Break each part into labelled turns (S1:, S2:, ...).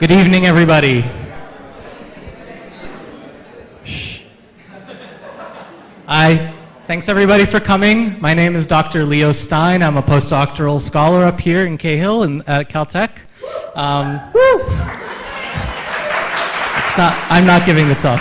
S1: Good evening, everybody. Shh. Hi. Thanks, everybody, for coming. My name is Dr. Leo Stein. I'm a postdoctoral scholar up here in Cahill at Caltech. I'm not giving the talk.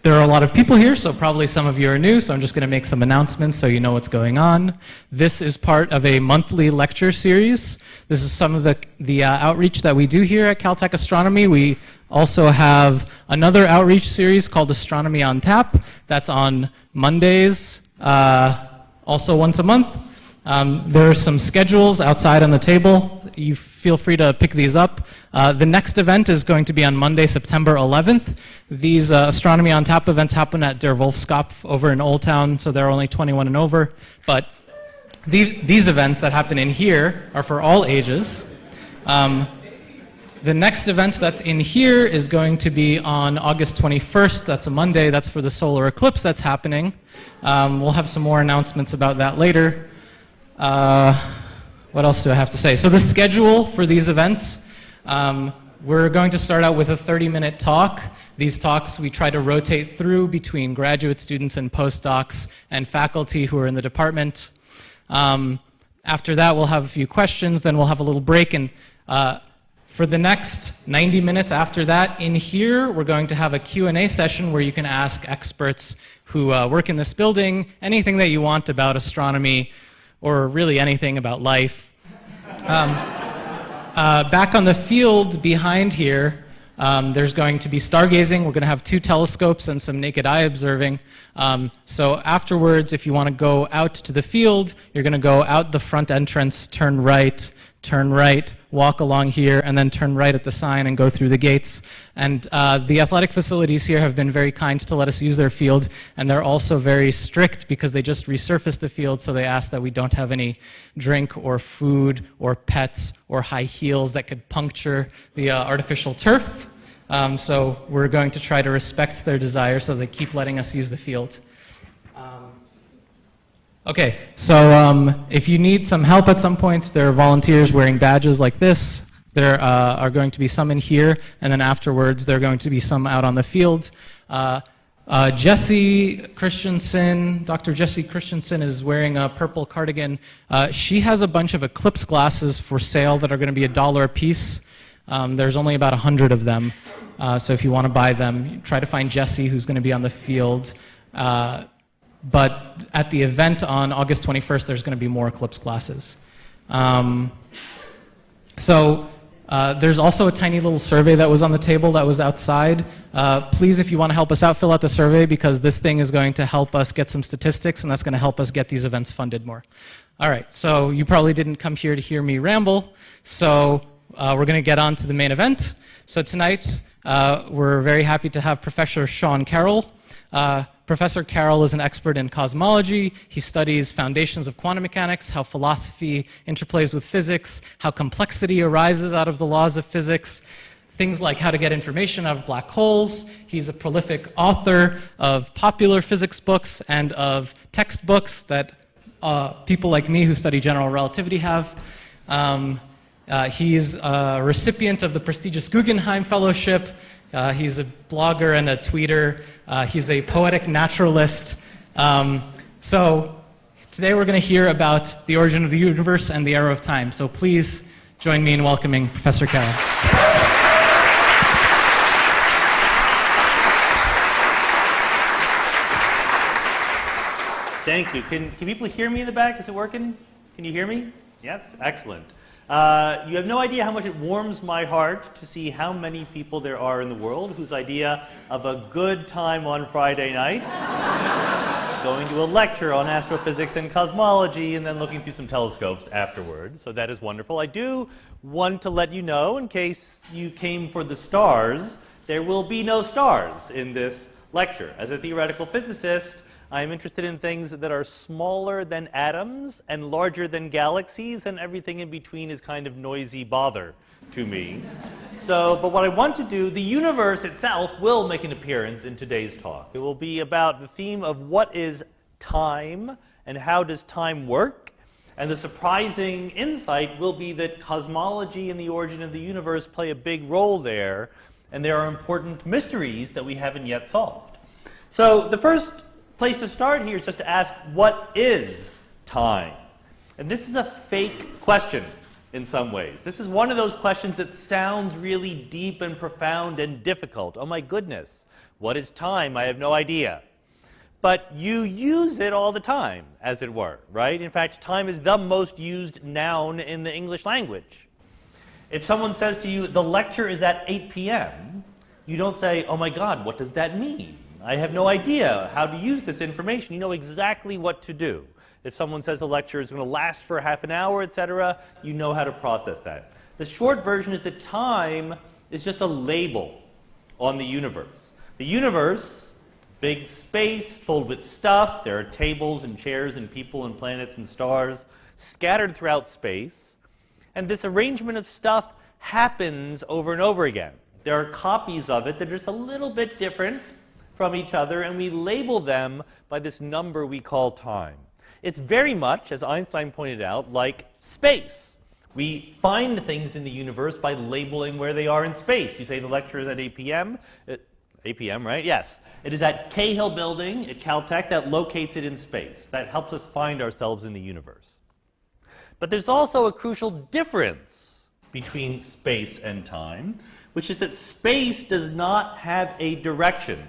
S1: There are a lot of people here, so probably some of you are new, so I'm just going to make some announcements so you know what's going on. This is part of a monthly lecture series. This is some of the outreach that we do here at Caltech Astronomy. We also have another outreach series called Astronomy on Tap. That's on Mondays, also once a month. There are some schedules outside on the table. You feel free to pick these up. The next event is going to be on Monday, September 11th. These Astronomy on Tap events happen at Der Wolfskopf over in Old Town, so they're only 21 and over. But these events that happen in here are for all ages. The next event that's in here is going to be on August 21st. That's a Monday. That's for the solar eclipse that's happening. We'll have some more announcements about that later. What else do I have to say? So the schedule for these events, we're going to start out with a 30-minute talk. These talks we try to rotate through between graduate students and postdocs and faculty who are in the department. After that, we'll have a few questions, then we'll have a little break, and for the next 90 minutes after that, in here, we're going to have a Q&A session where you can ask experts who work in this building anything that you want about astronomy, or really anything about life. Back on the field behind here, there's going to be stargazing. We're going to have 2 telescopes and some naked eye observing. So afterwards, if you want to go out to the field, you're going to go out the front entrance, turn right, walk along here, and then turn right at the sign and go through the gates. And the athletic facilities here have been very kind to let us use their field, and they're also very strict because they just resurfaced the field, so they ask that we don't have any drink or food or pets or high heels that could puncture the artificial turf. So we're going to try to respect their desire so they keep letting us use the field. Okay, so if you need some help at some point, there are volunteers wearing badges like this. There are going to be some in here, and then afterwards there are going to be some out on the field. Jessie Christensen, Dr. Jessie Christensen is wearing a purple cardigan. She has a bunch of eclipse glasses for sale that are going to be $1 a piece. There's only about 100 of them, so if you want to buy them, try to find Jessie, who's going to be on the field. But at the event on August 21st, there's going to be more eclipse glasses. There's also a tiny little survey that was on the table that was outside. Please, if you want to help us out, fill out the survey, because this thing is going to help us get some statistics, and that's going to help us get these events funded more. All right, so you probably didn't come here to hear me ramble, so we're going to get on to the main event. So tonight, we're very happy to have Professor Sean Carroll. Professor Carroll is an expert in cosmology. He studies foundations of quantum mechanics, how philosophy interplays with physics, how complexity arises out of the laws of physics, things like how to get information out of black holes. He's a prolific author of popular physics books and of textbooks that people like me who study general relativity have. He's a recipient of the prestigious Guggenheim Fellowship. He's a blogger and a tweeter. He's a poetic naturalist. So today we're going to hear about the origin of the universe and the era of time. So please join me in welcoming Professor Carroll.
S2: Thank you. Can people hear me in the back? Is it working? Can you hear me? Yes? Excellent. You have no idea how much it warms my heart to see how many people there are in the world whose idea of a good time on Friday night, going to a lecture on astrophysics and cosmology, and then looking through some telescopes afterwards. So that is wonderful. I do want to let you know, in case you came for the stars, there will be no stars in this lecture. As a theoretical physicist, I am interested in things that are smaller than atoms and larger than galaxies, and everything in between is kind of noisy bother to me. But what I want to do, the universe itself will make an appearance in today's talk. It will be about the theme of what is time and how does time work, And the surprising insight will be that cosmology and the origin of the universe play a big role there, and there are important mysteries that we haven't yet solved. So the first place to start here is just to ask, what is time? And this is a fake question in some ways. This is one of those questions that sounds really deep and profound and difficult. Oh my goodness, what is time? I have no idea. But you use it all the time, as it were, right? In fact, time is the most used noun in the English language. If someone says to you, the lecture is at 8 p.m., you don't say, oh my God, what does that mean? I have no idea how to use this information. You know exactly what to do. If someone says the lecture is going to last for half an hour, etc., you know how to process that. The short version is that time is just a label on the universe. The universe, big space filled with stuff. There are tables and chairs and people and planets and stars scattered throughout space. And this arrangement of stuff happens over and over again. There are copies of it that are just a little bit different from each other, and we label them by this number we call time. It's very much, as Einstein pointed out, like space. We find things in the universe by labeling where they are in space. You say the lecture is at 8 p.m. 8 p.m., right? Yes. It is at Cahill Building at Caltech that locates it in space. That helps us find ourselves in the universe. But there's also a crucial difference between space and time, which is that space does not have a direction.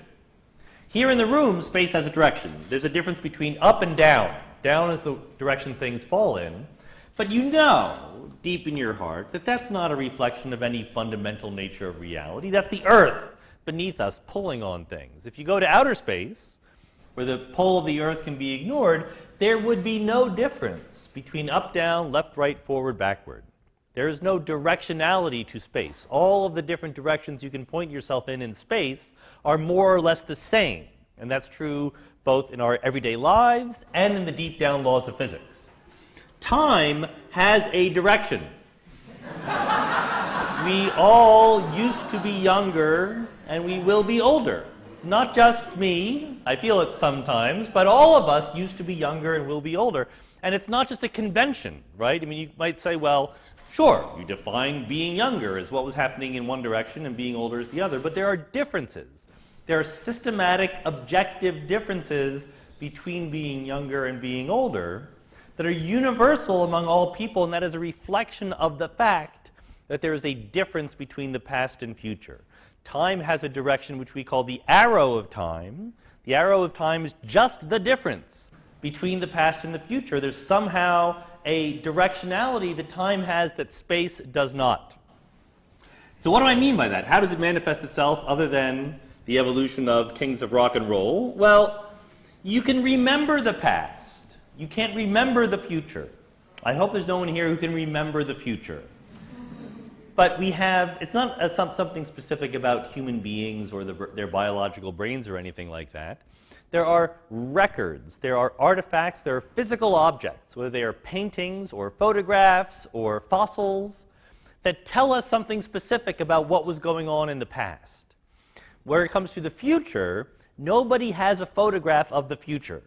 S2: Here in the room, space has a direction. There's a difference between up and down. Down is the direction things fall in. But you know, deep in your heart, that that's not a reflection of any fundamental nature of reality. That's the Earth beneath us pulling on things. If you go to outer space, where the pull of the Earth can be ignored, there would be no difference between up, down, left, right, forward, backward. There is no directionality to space. All of the different directions you can point yourself in space are more or less the same. And that's true both in our everyday lives and in the deep down laws of physics. Time has a direction. We all used to be younger, and we will be older. It's not just me, I feel it sometimes, but all of us used to be younger and will be older. And it's not just a convention, right? I mean, you might say, well, sure, you define being younger as what was happening in one direction and being older is the other, but there are differences. There are systematic, objective differences between being younger and being older that are universal among all people, and that is a reflection of the fact that there is a difference between the past and future. Time has a direction which we call the arrow of time. The arrow of time is just the difference between the past and the future. There's somehow a directionality that time has that space does not. So what do I mean by that? How does it manifest itself other than the evolution of kings of rock and roll? Well, you can remember the past. You can't remember the future. I hope there's no one here who can remember the future. But we have, it's not something specific about human beings or their biological brains or anything like that. There are records, there are artifacts, there are physical objects, whether they are paintings or photographs or fossils, that tell us something specific about what was going on in the past. Where it comes to the future, nobody has a photograph of the future.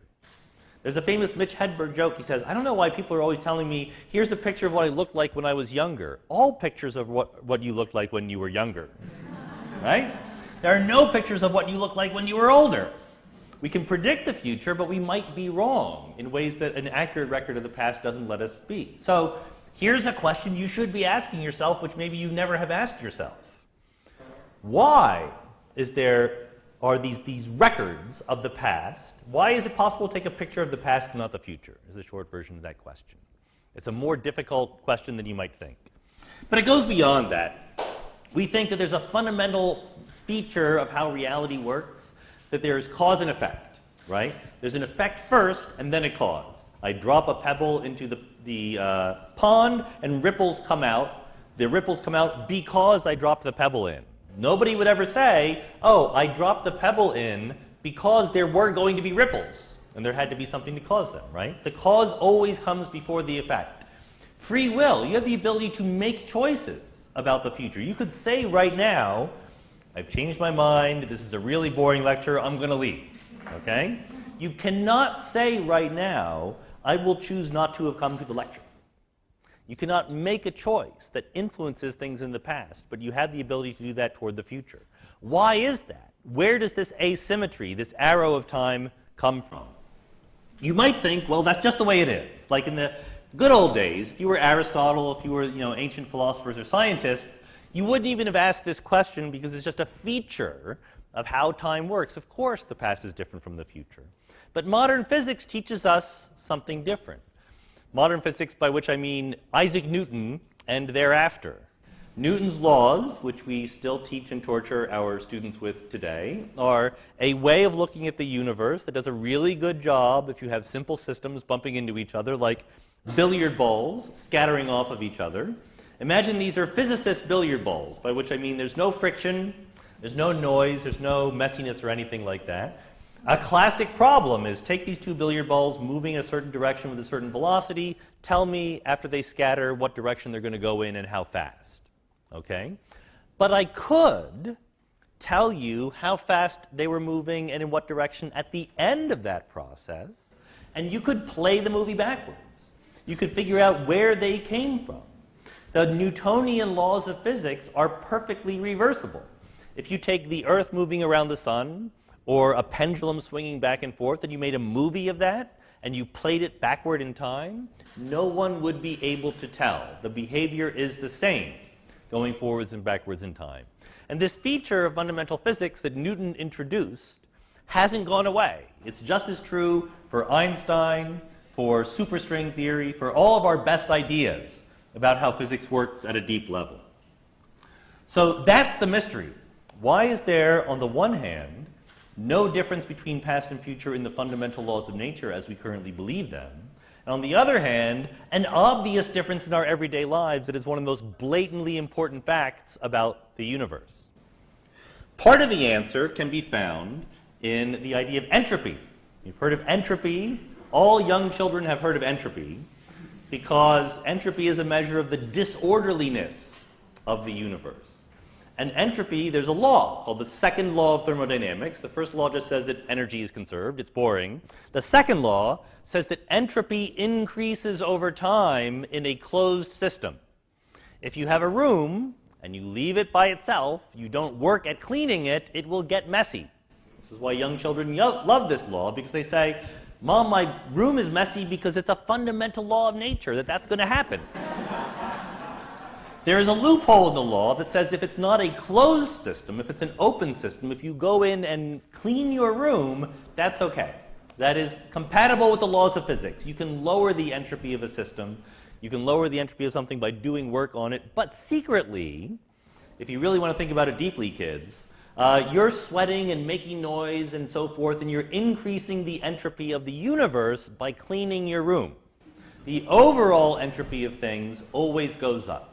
S2: There's a famous Mitch Hedberg joke. He says, I don't know why people are always telling me, here's a picture of what I looked like when I was younger. All pictures of what you looked like when you were younger. Right? There are no pictures of what you look like when you were older. We can predict the future, but we might be wrong in ways that an accurate record of the past doesn't let us be. So here's a question you should be asking yourself, which maybe you never have asked yourself. Why are these records of the past? Why is it possible to take a picture of the past and not the future, is the short version of that question. It's a more difficult question than you might think. But it goes beyond that. We think that there's a fundamental feature of how reality works, that there is cause and effect, right? There's an effect first and then a cause. I drop a pebble into the pond and ripples come out. The ripples come out because I dropped the pebble in. Nobody would ever say, oh, I dropped the pebble in because there were going to be ripples, and there had to be something to cause them, right? The cause always comes before the effect. Free will, you have the ability to make choices about the future. You could say right now, I've changed my mind, this is a really boring lecture, I'm going to leave, okay? You cannot say right now, I will choose not to have come to the lecture. You cannot make a choice that influences things in the past, but you have the ability to do that toward the future. Why is that? Where does this asymmetry, this arrow of time, come from? You might think, well, that's just the way it is. Like in the good old days, if you were Aristotle, if you were ancient philosophers or scientists, you wouldn't even have asked this question because it's just a feature of how time works. Of course, the past is different from the future. But modern physics teaches us something different. Modern physics, by which I mean Isaac Newton and thereafter. Newton's laws, which we still teach and torture our students with today, are a way of looking at the universe that does a really good job if you have simple systems bumping into each other, like billiard balls scattering off of each other. Imagine these are physicist billiard balls, by which I mean there's no friction, there's no noise, there's no messiness or anything like that. A classic problem is take these two billiard balls moving in a certain direction with a certain velocity, tell me after they scatter what direction they're going to go in and how fast. Okay? But I could tell you how fast they were moving and in what direction at the end of that process, and you could play the movie backwards. You could figure out where they came from. The Newtonian laws of physics are perfectly reversible. If you take the Earth moving around the sun, or a pendulum swinging back and forth, and you made a movie of that, and you played it backward in time, no one would be able to tell. The behavior is the same, going forwards and backwards in time. And this feature of fundamental physics that Newton introduced hasn't gone away. It's just as true for Einstein, for superstring theory, for all of our best ideas about how physics works at a deep level. So that's the mystery. Why is there, on the one hand, no difference between past and future in the fundamental laws of nature as we currently believe them, and on the other hand, an obvious difference in our everyday lives that is one of the most blatantly important facts about the universe? Part of the answer can be found in the idea of entropy. You've heard of entropy. All young children have heard of entropy because entropy is a measure of the disorderliness of the universe. And entropy, there's a law called the second law of thermodynamics. The first law just says that energy is conserved. It's boring. The second law says that entropy increases over time in a closed system. If you have a room and you leave it by itself, you don't work at cleaning it, it will get messy. This is why young children love this law, because they say, Mom, my room is messy because it's a fundamental law of nature that's going to happen. There is a loophole in the law that says if it's not a closed system, if it's an open system, if you go in and clean your room, that's okay. That is compatible with the laws of physics. You can lower the entropy of a system. You can lower the entropy of something by doing work on it. But secretly, if you really want to think about it deeply, kids, you're sweating and making noise and so forth, and you're increasing the entropy of the universe by cleaning your room. The overall entropy of things always goes up.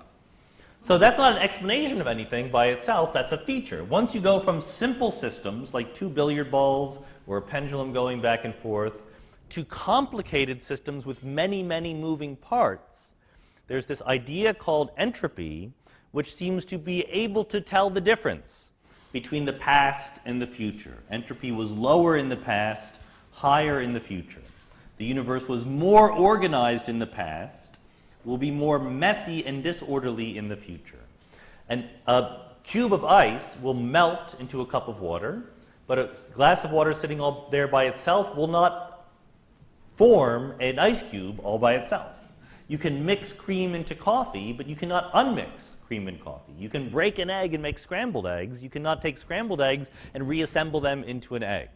S2: So that's not an explanation of anything by itself, that's a feature. Once you go from simple systems, like two billiard balls or a pendulum going back and forth, to complicated systems with many, many moving parts, there's this idea called entropy, which seems to be able to tell the difference between the past and the future. Entropy was lower in the past, higher in the future. The universe was more organized in the past, will be more messy and disorderly in the future. And a cube of ice will melt into a cup of water, but a glass of water sitting all there by itself will not form an ice cube all by itself. You can mix cream into coffee, but you cannot unmix cream and coffee. You can break an egg and make scrambled eggs. You cannot take scrambled eggs and reassemble them into an egg.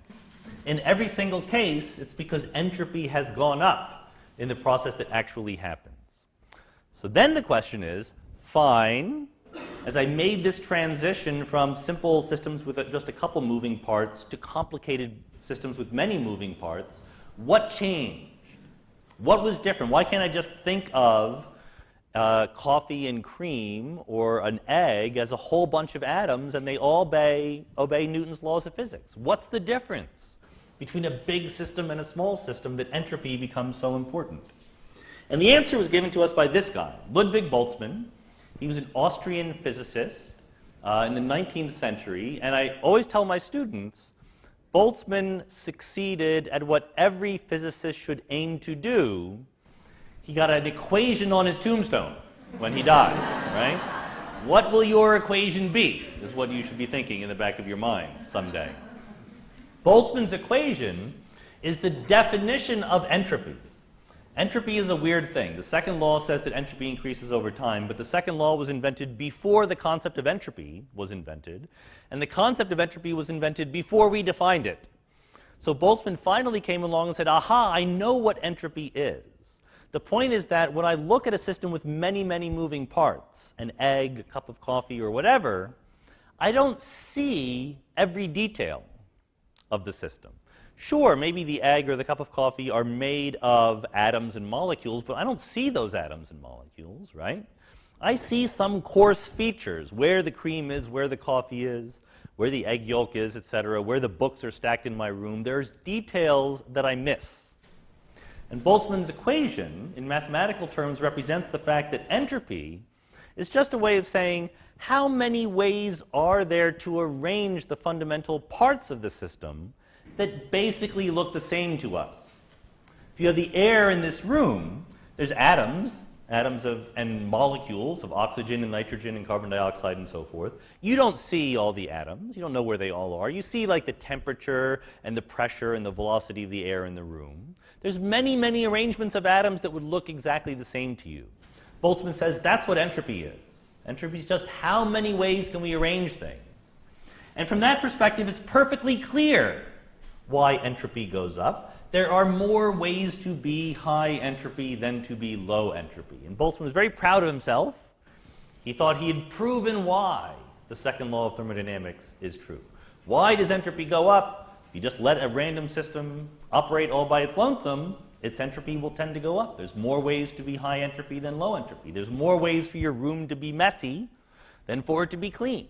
S2: In every single case, it's because entropy has gone up in the process that actually happens. So then the question is, fine, as I made this transition from simple systems with just a couple moving parts to complicated systems with many moving parts, what changed? What was different? Why can't I just think of coffee and cream or an egg as a whole bunch of atoms and they all obey Newton's laws of physics? What's the difference between a big system and a small system that entropy becomes so important? And the answer was given to us by this guy, Ludwig Boltzmann. He was an Austrian physicist in the 19th century, and I always tell my students, Boltzmann succeeded at what every physicist should aim to do. He got an equation on his tombstone when he died, right? What will your equation be, is what you should be thinking in the back of your mind someday. Boltzmann's equation is the definition of entropy. Entropy is a weird thing. The second law says that entropy increases over time, but the second law was invented before the concept of entropy was invented, and the concept of entropy was invented before we defined it. So Boltzmann finally came along and said, aha, I know what entropy is. The point is that when I look at a system with many, many moving parts, an egg, a cup of coffee, or whatever, I don't see every detail of the system. Sure, maybe the egg or the cup of coffee are made of atoms and molecules, but I don't see those atoms and molecules, right? I see some coarse features, where the cream is, where the coffee is, where the egg yolk is, etc., where the books are stacked in my room. There's details that I miss. And Boltzmann's equation, in mathematical terms, represents the fact that entropy is just a way of saying how many ways are there to arrange the fundamental parts of the system that basically look the same to us. If you have the air in this room, there's atoms and molecules of oxygen and nitrogen and carbon dioxide and so forth. You don't see all the atoms. You don't know where they all are. You see like the temperature and the pressure and the velocity of the air in the room. There's many, many arrangements of atoms that would look exactly the same to you. Boltzmann says that's what entropy is. Entropy is just how many ways can we arrange things. And from that perspective, it's perfectly clear why entropy goes up. There are more ways to be high entropy than to be low entropy. And Boltzmann was very proud of himself. He thought he had proven why the second law of thermodynamics is true. Why does entropy go up? If you just let a random system operate all by its lonesome, its entropy will tend to go up. There's more ways to be high entropy than low entropy. There's more ways for your room to be messy than for it to be clean.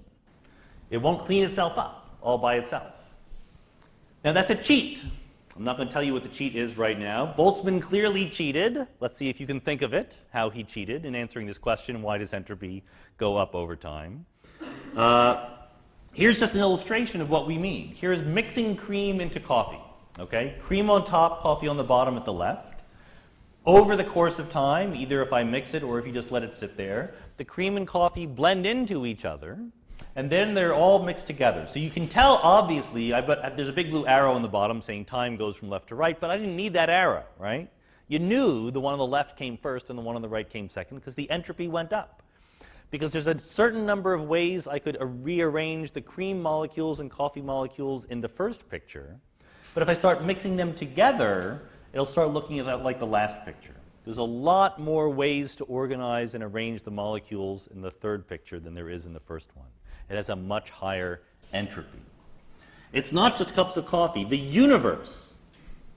S2: It won't clean itself up all by itself. Now that's a cheat. I'm not going to tell you what the cheat is right now. Boltzmann clearly cheated. Let's see if you can think of it, how he cheated in answering this question, why does entropy go up over time? Here's just an illustration of what we mean. Here's mixing cream into coffee. Okay? Cream on top, coffee on the bottom at the left. Over the course of time, either if I mix it or if you just let it sit there, the cream and coffee blend into each other, and then they're all mixed together. So you can tell, obviously, there's a big blue arrow on the bottom saying time goes from left to right, but I didn't need that arrow, right? You knew the one on the left came first and the one on the right came second because the entropy went up. Because there's a certain number of ways I could rearrange the cream molecules and coffee molecules in the first picture. But if I start mixing them together, it'll start looking like the last picture. There's a lot more ways to organize and arrange the molecules in the third picture than there is in the first one. It has a much higher entropy. It's not just cups of coffee. The universe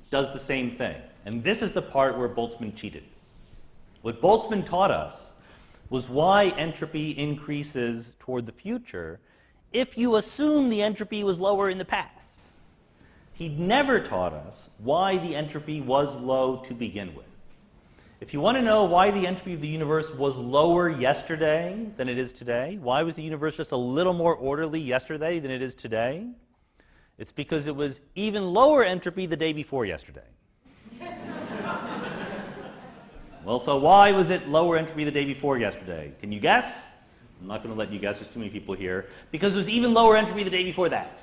S2: does the same thing. And this is the part where Boltzmann cheated. What Boltzmann taught us was why entropy increases toward the future if you assume the entropy was lower in the past. He never taught us why the entropy was low to begin with. If you want to know why the entropy of the universe was lower yesterday than it is today, why was the universe just a little more orderly yesterday than it is today? It's because it was even lower entropy the day before yesterday. Well, so why was it lower entropy the day before yesterday? Can you guess? I'm not going to let you guess. There's too many people here. Because it was even lower entropy the day before that.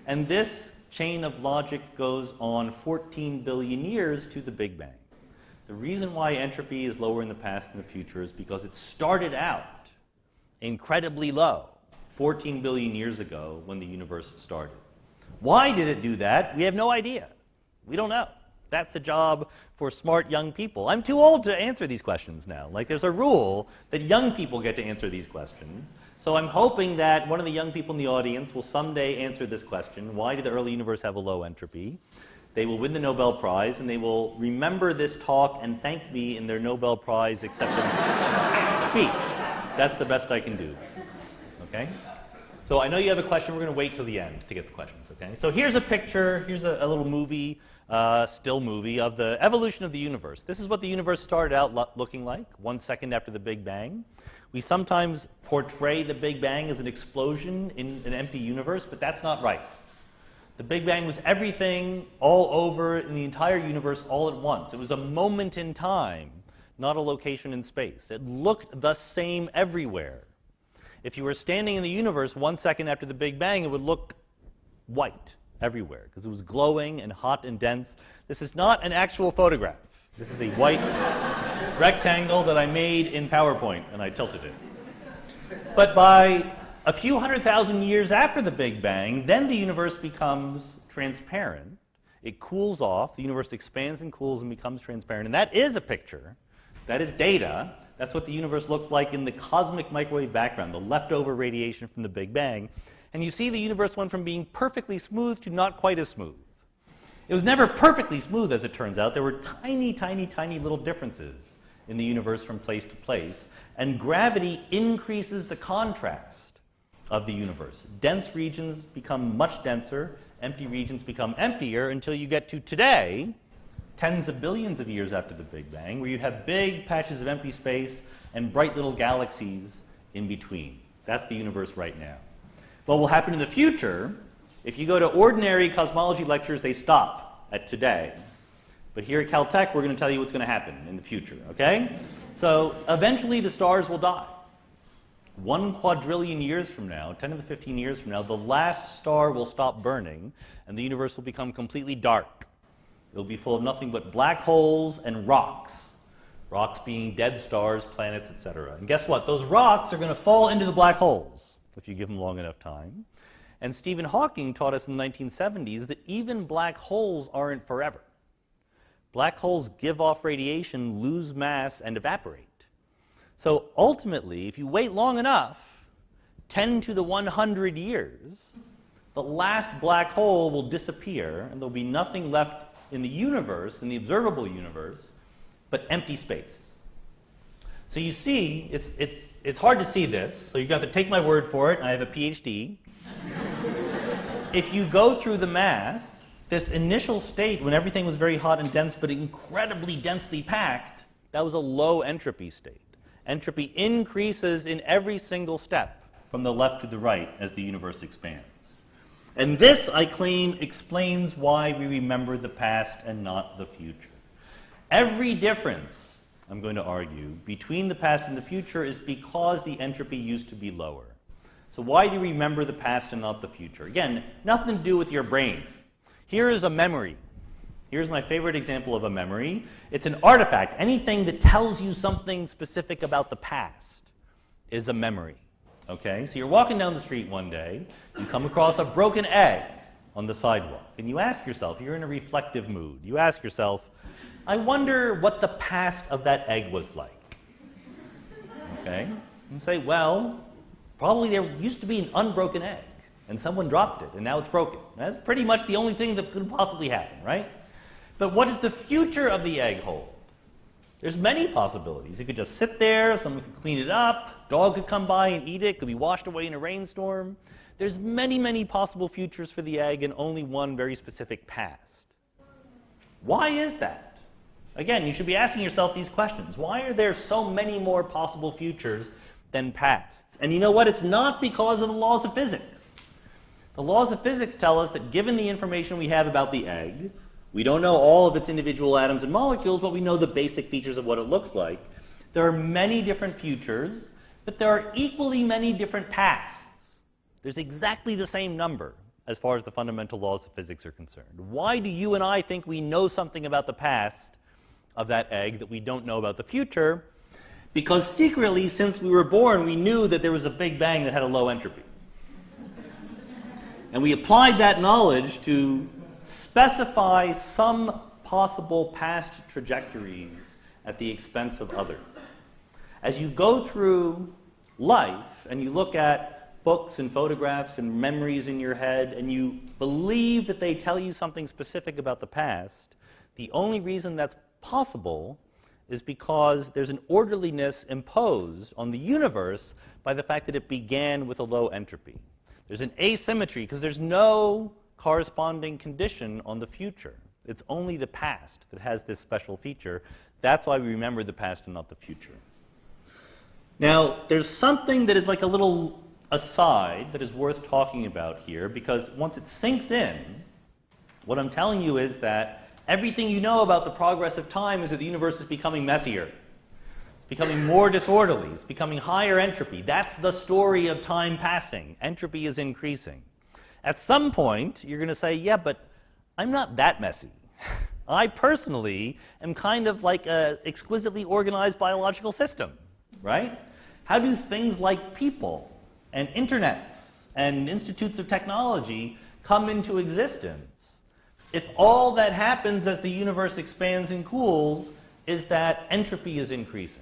S2: And this chain of logic goes on 14 billion years to the Big Bang. The reason why entropy is lower in the past than the future is because it started out incredibly low 14 billion years ago when the universe started. Why did it do that? We have no idea. We don't know. That's a job for smart young people. I'm too old to answer these questions now. Like, there's a rule that young people get to answer these questions. So I'm hoping that one of the young people in the audience will someday answer this question: why did the early universe have a low entropy? They will win the Nobel Prize, and they will remember this talk and thank me in their Nobel Prize acceptance speech. That's the best I can do. Okay? So I know you have a question. We're going to wait till the end to get the questions. Okay? So here's a picture. Here's a little movie, still movie, of the evolution of the universe. This is what the universe started out looking like 1 second after the Big Bang. We sometimes portray the Big Bang as an explosion in an empty universe, but that's not right. The Big Bang was everything all over in the entire universe all at once. It was a moment in time, not a location in space. It looked the same everywhere. If you were standing in the universe 1 second after the Big Bang, it would look white everywhere because it was glowing and hot and dense. This is not an actual photograph. This is a white rectangle that I made in PowerPoint, and I tilted it. But by a few 100,000 years after the Big Bang, then the universe becomes transparent. It cools off. The universe expands and cools and becomes transparent. And that is a picture. That is data. That's what the universe looks like in the cosmic microwave background, the leftover radiation from the Big Bang. And you see the universe went from being perfectly smooth to not quite as smooth. It was never perfectly smooth, as it turns out. There were tiny, tiny, tiny little differences in the universe from place to place. And gravity increases the contrast of the universe. Dense regions become much denser. Empty regions become emptier until you get to today, tens of billions of years after the Big Bang, where you have big patches of empty space and bright little galaxies in between. That's the universe right now. What will happen in the future, if you go to ordinary cosmology lectures, they stop at today. But here at Caltech, we're going to tell you what's going to happen in the future, okay? So eventually the stars will die. 1 quadrillion years from now, 10 to the 15 years from now, the last star will stop burning, and the universe will become completely dark. It'll be full of nothing but black holes and rocks. Rocks being dead stars, planets, etc. And guess what? Those rocks are going to fall into the black holes if you give them long enough time. And Stephen Hawking taught us in the 1970s that even black holes aren't forever. Black holes give off radiation, lose mass, and evaporate. So ultimately, if you wait long enough, 10 to the 100 years, the last black hole will disappear, and there'll be nothing left in the universe, in the observable universe, but empty space. So you see, it's hard to see this, so you've got to take my word for it. I have a PhD. If you go through the math, this initial state, when everything was very hot and dense, but incredibly densely packed, that was a low entropy state. Entropy increases in every single step from the left to the right as the universe expands. And this, I claim, explains why we remember the past and not the future. Every difference, I'm going to argue, between the past and the future is because the entropy used to be lower. So why do you remember the past and not the future? Again, nothing to do with your brain. Here is a memory. Here's my favorite example of a memory. It's an artifact. Anything that tells you something specific about the past is a memory. Okay? So you're walking down the street one day, you come across a broken egg on the sidewalk, and you ask yourself, you're in a reflective mood, you ask yourself, I wonder what the past of that egg was like. Okay? You say, well, probably there used to be an unbroken egg, and someone dropped it, and now it's broken. That's pretty much the only thing that could possibly happen, right? But what does the future of the egg hold? There's many possibilities. It could just sit there, someone could clean it up, dog could come by and eat it, could be washed away in a rainstorm. There's many, many possible futures for the egg and only one very specific past. Why is that? Again, you should be asking yourself these questions. Why are there so many more possible futures than pasts? And you know what? It's not because of the laws of physics. The laws of physics tell us that given the information we have about the egg, we don't know all of its individual atoms and molecules, but we know the basic features of what it looks like. There are many different futures, but there are equally many different pasts. There's exactly the same number as far as the fundamental laws of physics are concerned. Why do you and I think we know something about the past of that egg that we don't know about the future? Because secretly, since we were born, we knew that there was a Big Bang that had a low entropy. And we applied that knowledge to specify some possible past trajectories at the expense of others. As you go through life and you look at books and photographs and memories in your head and you believe that they tell you something specific about the past, the only reason that's possible is because there's an orderliness imposed on the universe by the fact that it began with a low entropy. There's an asymmetry because there's no corresponding condition on the future. It's only the past that has this special feature. That's why we remember the past and not the future. Now, there's something that is like a little aside that is worth talking about here, because once it sinks in, What I'm telling you is that everything you know about the progress of time is that the universe is becoming messier. It's becoming more disorderly. It's becoming higher entropy. That's the story of time passing. Entropy is increasing. At some point, you're going to say, yeah, but I'm not that messy. I personally am kind of like an exquisitely organized biological system, right? How do things like people and internets and institutes of technology come into existence if all that happens as the universe expands and cools is that entropy is increasing?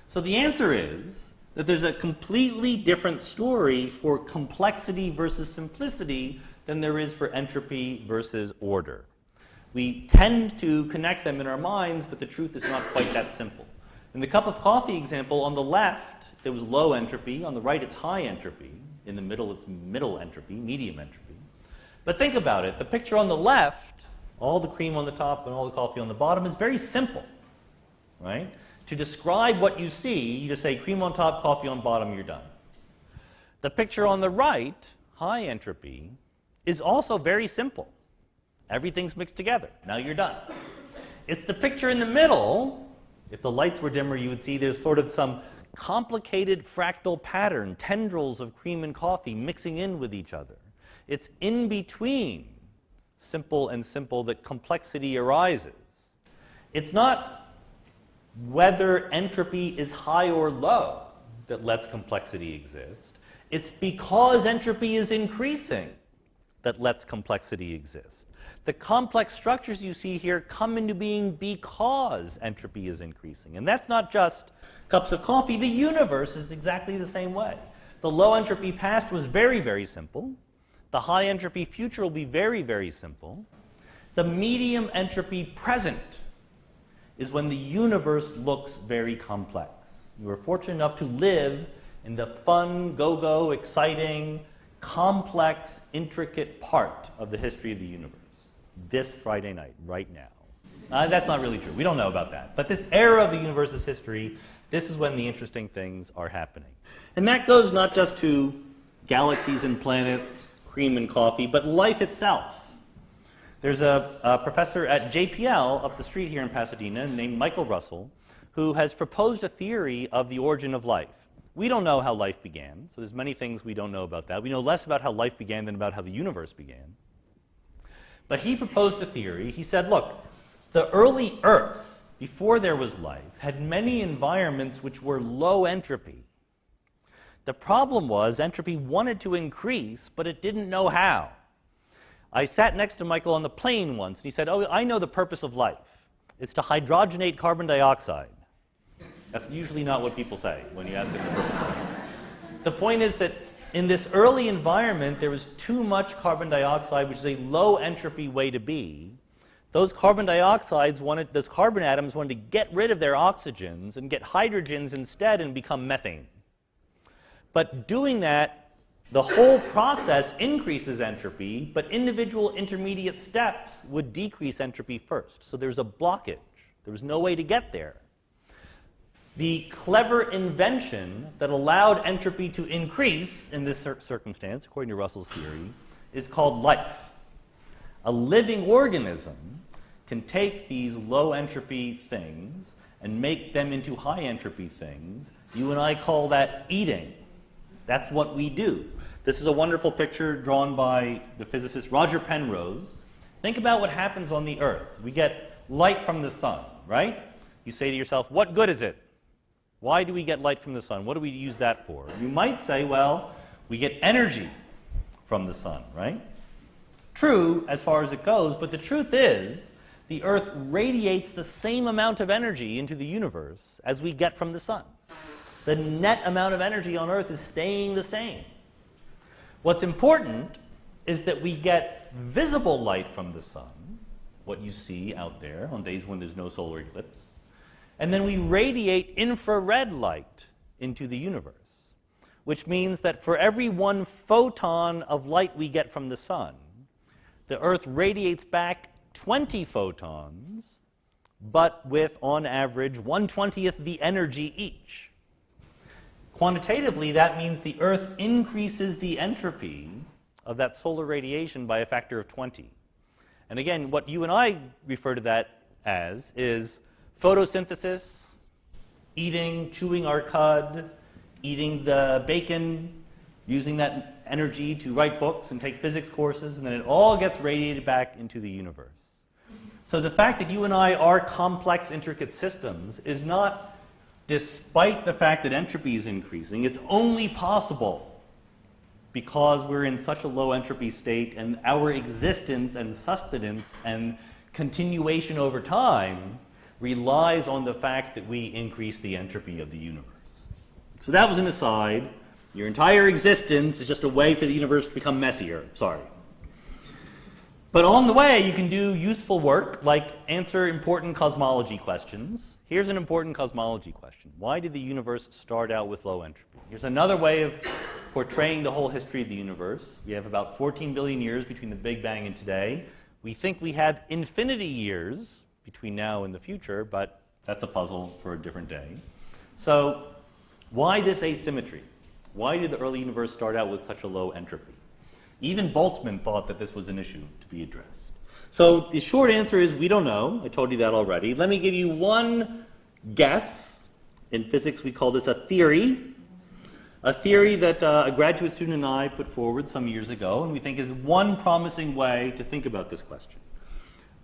S2: So the answer is that there's a completely different story for complexity versus simplicity than there is for entropy versus order. We tend to connect them in our minds, but the truth is not quite that simple. In the cup of coffee example, on the left, there was low entropy. On the right, it's high entropy. In the middle, it's middle entropy, medium entropy. But think about it. The picture on the left, all the cream on the top and all the coffee on the bottom, is very simple, right? To describe what you see, you just say cream on top, coffee on bottom, you're done. The picture on the right, high entropy, is also very simple. Everything's mixed together. Now you're done. It's the picture in the middle. If the lights were dimmer, you would see there's sort of some complicated fractal pattern, tendrils of cream and coffee mixing in with each other. It's in between simple and simple that complexity arises. It's not whether entropy is high or low that lets complexity exist. It's because entropy is increasing that lets complexity exist. The complex structures you see here come into being because entropy is increasing. And that's not just cups of coffee. The universe is exactly the same way. The low entropy past was very, very simple. The high entropy future will be very, very simple. The medium entropy present is when the universe looks very complex. You are fortunate enough to live in the fun, go-go, exciting, complex, intricate part of the history of the universe. This Friday night, right now. That's not really true. We don't know about that. But this era of the universe's history, this is when the interesting things are happening. And that goes not just to galaxies and planets, cream and coffee, but life itself. There's a professor at JPL up the street here in Pasadena named Michael Russell who has proposed a theory of the origin of life. We don't know how life began, so there's many things we don't know about that. We know less about how life began than about how the universe began. But he proposed a theory. He said, look, the early Earth, before there was life, had many environments which were low entropy. The problem was entropy wanted to increase, but it didn't know how. I sat next to Michael on the plane once, and he said, oh, I know the purpose of life. It's to hydrogenate carbon dioxide. That's usually not what people say when you ask them the purpose of life. The point is that in this early environment, there was too much carbon dioxide, which is a low entropy way to be. Those carbon atoms wanted to get rid of their oxygens and get hydrogens instead and become methane. But doing that, the whole process increases entropy, but individual intermediate steps would decrease entropy first. So there's a blockage. There was no way to get there. The clever invention that allowed entropy to increase in this circumstance, according to Russell's theory, is called life. A living organism can take these low entropy things and make them into high entropy things. You and I call that eating. That's what we do. This is a wonderful picture drawn by the physicist Roger Penrose. Think about what happens on the Earth. We get light from the sun, right? You say to yourself, what good is it? Why do we get light from the sun? What do we use that for? You might say, well, we get energy from the sun, right? True, as far as it goes, but the truth is, the Earth radiates the same amount of energy into the universe as we get from the sun. The net amount of energy on Earth is staying the same. What's important is that we get visible light from the sun, what you see out there on days when there's no solar eclipse, and then we radiate infrared light into the universe, which means that for every 1 photon of light we get from the sun, the Earth radiates back 20 photons, but with, on average, 1/20th the energy each. Quantitatively, that means the Earth increases the entropy of that solar radiation by a factor of 20. And again, what you and I refer to that as is photosynthesis, eating, chewing our cud, eating the bacon, using that energy to write books and take physics courses, and then it all gets radiated back into the universe. So the fact that you and I are complex, intricate systems is not despite the fact that entropy is increasing. It's only possible because we're in such a low entropy state, and our existence and sustenance and continuation over time relies on the fact that we increase the entropy of the universe. So that was an aside. Your entire existence is just a way for the universe to become messier. Sorry. But on the way, you can do useful work like answer important cosmology questions. Here's an important cosmology question. Why did the universe start out with low entropy? Here's another way of portraying the whole history of the universe. We have about 14 billion years between the Big Bang and today. We think we have infinity years between now and the future, but that's a puzzle for a different day. So why this asymmetry? Why did the early universe start out with such a low entropy? Even Boltzmann thought that this was an issue to be addressed. So the short answer is we don't know. I told you that already. Let me give you one guess. In physics, we call this a theory. A theory that a graduate student and I put forward some years ago, and we think is one promising way to think about this question.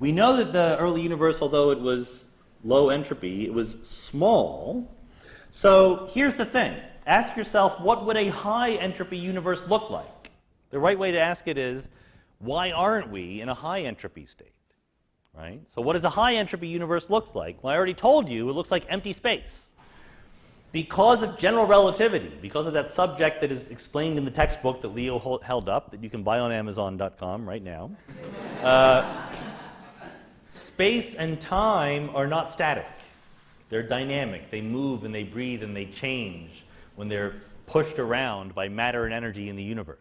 S2: We know that the early universe, although it was low entropy, it was small. So here's the thing. Ask yourself, what would a high entropy universe look like? The right way to ask it is, why aren't we in a high entropy state? Right? So what does a high entropy universe look like? Well, I already told you, it looks like empty space. Because of general relativity, because of that subject that is explained in the textbook that Leo held up, that you can buy on Amazon.com right now, space and time are not static. They're dynamic. They move and they breathe and they change when they're pushed around by matter and energy in the universe.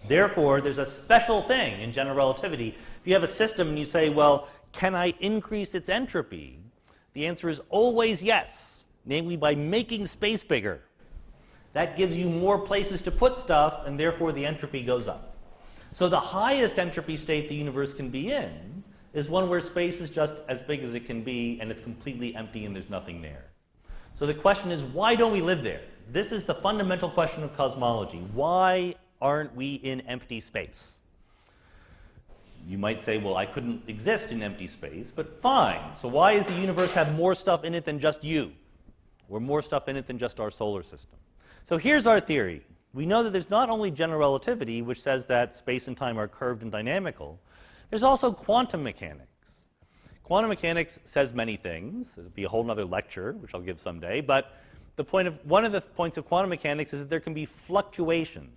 S2: Therefore, there's a special thing in general relativity. If you have a system and you say, well, can I increase its entropy? The answer is always yes, namely by making space bigger. That gives you more places to put stuff, and therefore the entropy goes up. So the highest entropy state the universe can be in is one where space is just as big as it can be, and it's completely empty and there's nothing there. So the question is, why don't we live there? This is the fundamental question of cosmology. Why aren't we in empty space? You might say, well, I couldn't exist in empty space, but fine. So why does the universe have more stuff in it than just you? Or more stuff in it than just our solar system? So here's our theory. We know that there's not only general relativity, which says that space and time are curved and dynamical, there's also quantum mechanics. Quantum mechanics says many things. There'll be a whole other lecture, which I'll give someday, but one of the points of quantum mechanics is that there can be fluctuations.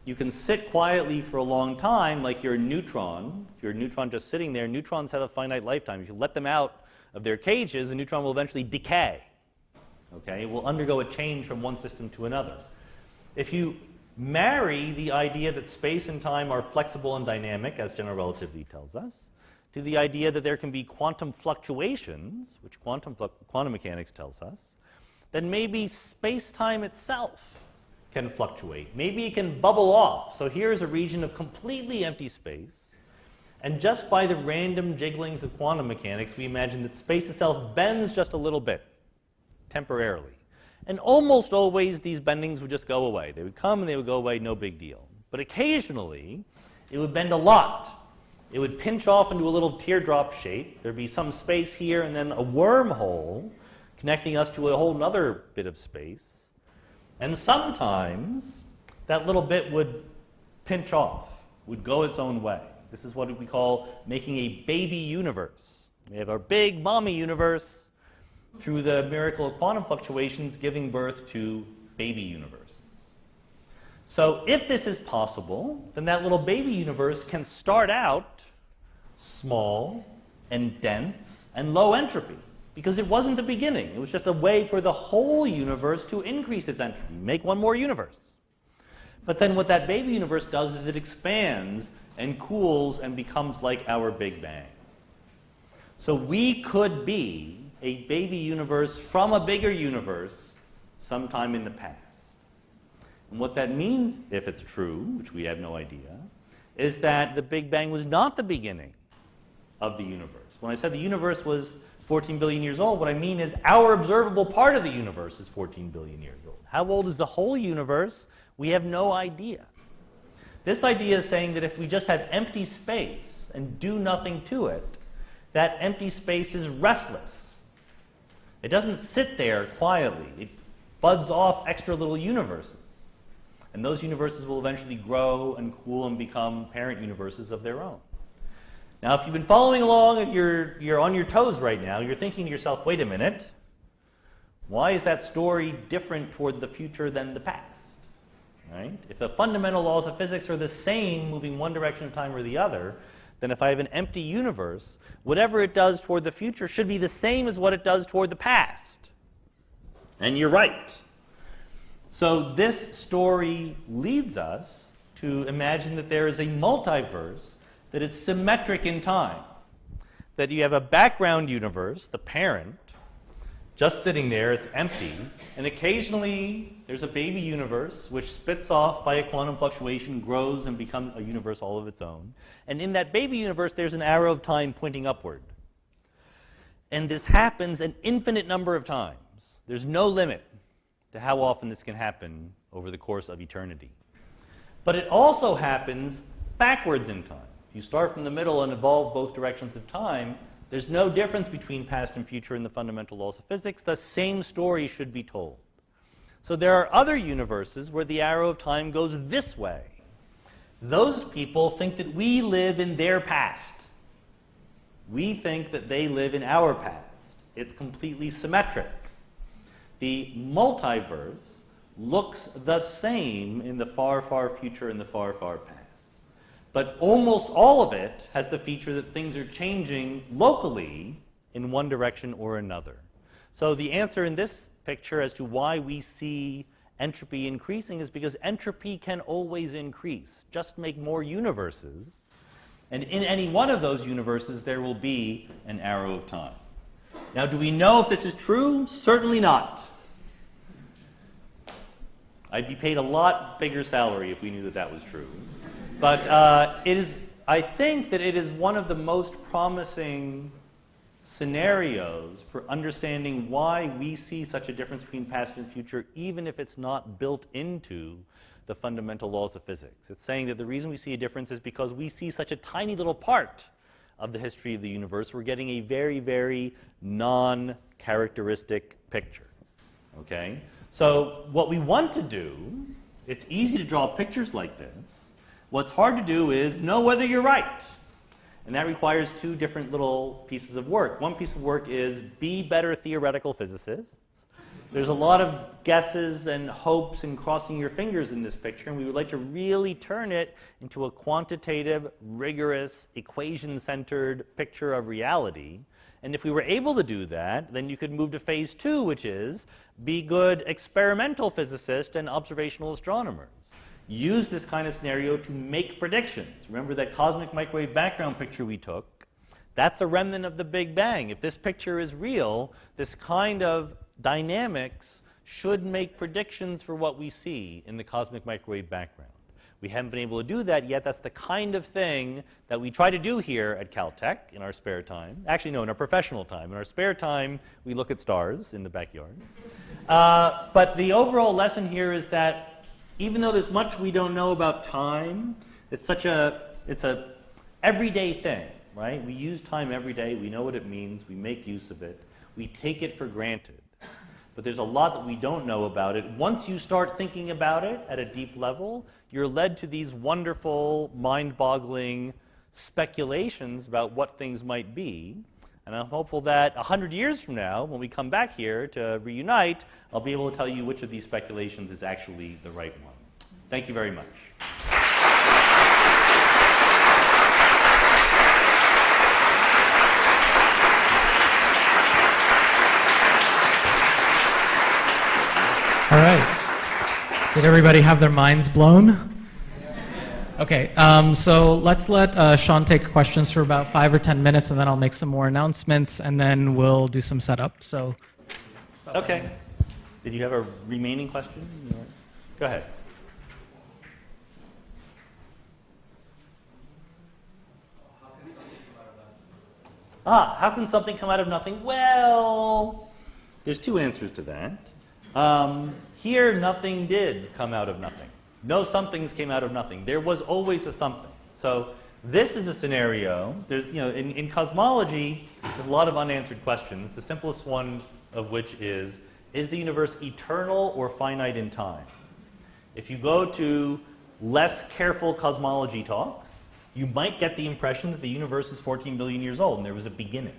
S2: You can sit quietly for a long time like you're a neutron. If you're a neutron just sitting there, neutrons have a finite lifetime. If you let them out of their cages, a neutron will eventually decay. Okay? It will undergo a change from one system to another. If you marry the idea that space and time are flexible and dynamic, as general relativity tells us, to the idea that there can be quantum fluctuations, which quantum mechanics tells us, then maybe space-time itself can fluctuate. Maybe it can bubble off. So here's a region of completely empty space, and just by the random jigglings of quantum mechanics, we imagine that space itself bends just a little bit, temporarily. And almost always these bendings would just go away. They would come and they would go away, no big deal. But occasionally, it would bend a lot. It would pinch off into a little teardrop shape. There'd be some space here and then a wormhole connecting us to a whole other bit of space. And sometimes that little bit would pinch off, would go its own way. This is what we call making a baby universe. We have our big mommy universe through the miracle of quantum fluctuations giving birth to baby universes. So if this is possible, then that little baby universe can start out small and dense and low entropy. Because it wasn't the beginning. It was just a way for the whole universe to increase its entropy, make one more universe. But then what that baby universe does is it expands and cools and becomes like our Big Bang. So we could be a baby universe from a bigger universe sometime in the past. And what that means, if it's true, which we have no idea, is that the Big Bang was not the beginning of the universe. When I said the universe was 14 billion years old, what I mean is our observable part of the universe is 14 billion years old. How old is the whole universe? We have no idea. This idea is saying that if we just have empty space and do nothing to it, that empty space is restless. It doesn't sit there quietly. It buds off extra little universes. And those universes will eventually grow and cool and become parent universes of their own. Now, if you've been following along and you're on your toes right now, you're thinking to yourself, wait a minute, why is that story different toward the future than the past? Right? If the fundamental laws of physics are the same, moving one direction of time or the other, then if I have an empty universe, whatever it does toward the future should be the same as what it does toward the past. And you're right. So this story leads us to imagine that there is a multiverse that is symmetric in time. That you have a background universe, the parent, just sitting there, it's empty, and occasionally there's a baby universe which spits off by a quantum fluctuation, grows and becomes a universe all of its own. And in that baby universe, there's an arrow of time pointing upward. And this happens an infinite number of times. There's no limit to how often this can happen over the course of eternity. But it also happens backwards in time. If you start from the middle and evolve both directions of time, there's no difference between past and future in the fundamental laws of physics. The same story should be told. So there are other universes where the arrow of time goes this way. Those people think that we live in their past. We think that they live in our past. It's completely symmetric. The multiverse looks the same in the far, far future and the far, far past. But almost all of it has the feature that things are changing locally in one direction or another. So the answer in this picture as to why we see entropy increasing is because entropy can always increase. Just make more universes, and in any one of those universes there will be an arrow of time. Now, do we know if this is true? Certainly not. I'd be paid a lot bigger salary if we knew that that was true. But I think that it is one of the most promising scenarios for understanding why we see such a difference between past and future, even if it's not built into the fundamental laws of physics. It's saying that the reason we see a difference is because we see such a tiny little part of the history of the universe. We're getting a very, very non-characteristic picture. Okay? So what we want to do, it's easy to draw pictures like this. What's hard to do is know whether you're right. And that requires two different little pieces of work. One piece of work is be better theoretical physicists. There's a lot of guesses and hopes and crossing your fingers in this picture, and we would like to really turn it into a quantitative, rigorous, equation-centered picture of reality. And if we were able to do that, then you could move to phase 2, which is be good experimental physicists and observational astronomers. Use this kind of scenario to make predictions. Remember that cosmic microwave background picture we took? That's a remnant of the Big Bang. If this picture is real, this kind of dynamics should make predictions for what we see in the cosmic microwave background. We haven't been able to do that yet. That's the kind of thing that we try to do here at Caltech in our spare time. Actually, no, in our professional time. In our spare time, we look at stars in the backyard. But the overall lesson here is that even though there's much we don't know about time, it's a everyday thing, right? We use time every day. We know what it means. We make use of it. We take it for granted. But there's a lot that we don't know about it. Once you start thinking about it at a deep level, you're led to these wonderful, mind-boggling speculations about what things might be. And I'm hopeful that 100 years from now, when we come back here to reunite, I'll be able to tell you which of these speculations is actually the right one. Thank you very much.
S1: All right. Did everybody have their minds blown? Okay, so let's let Sean take questions for about 5 or 10 minutes, and then I'll make some more announcements, and then we'll do some setup. So,
S2: okay. Did you have a remaining question? Go ahead. How can something come out of nothing? Well, there's two answers to that. Here, nothing did come out of nothing. No somethings came out of nothing. There was always a something. So this is a scenario. There's, in cosmology, there's a lot of unanswered questions. The simplest one of which is the universe eternal or finite in time? If you go to less careful cosmology talks, you might get the impression that the universe is 14 billion years old and there was a beginning,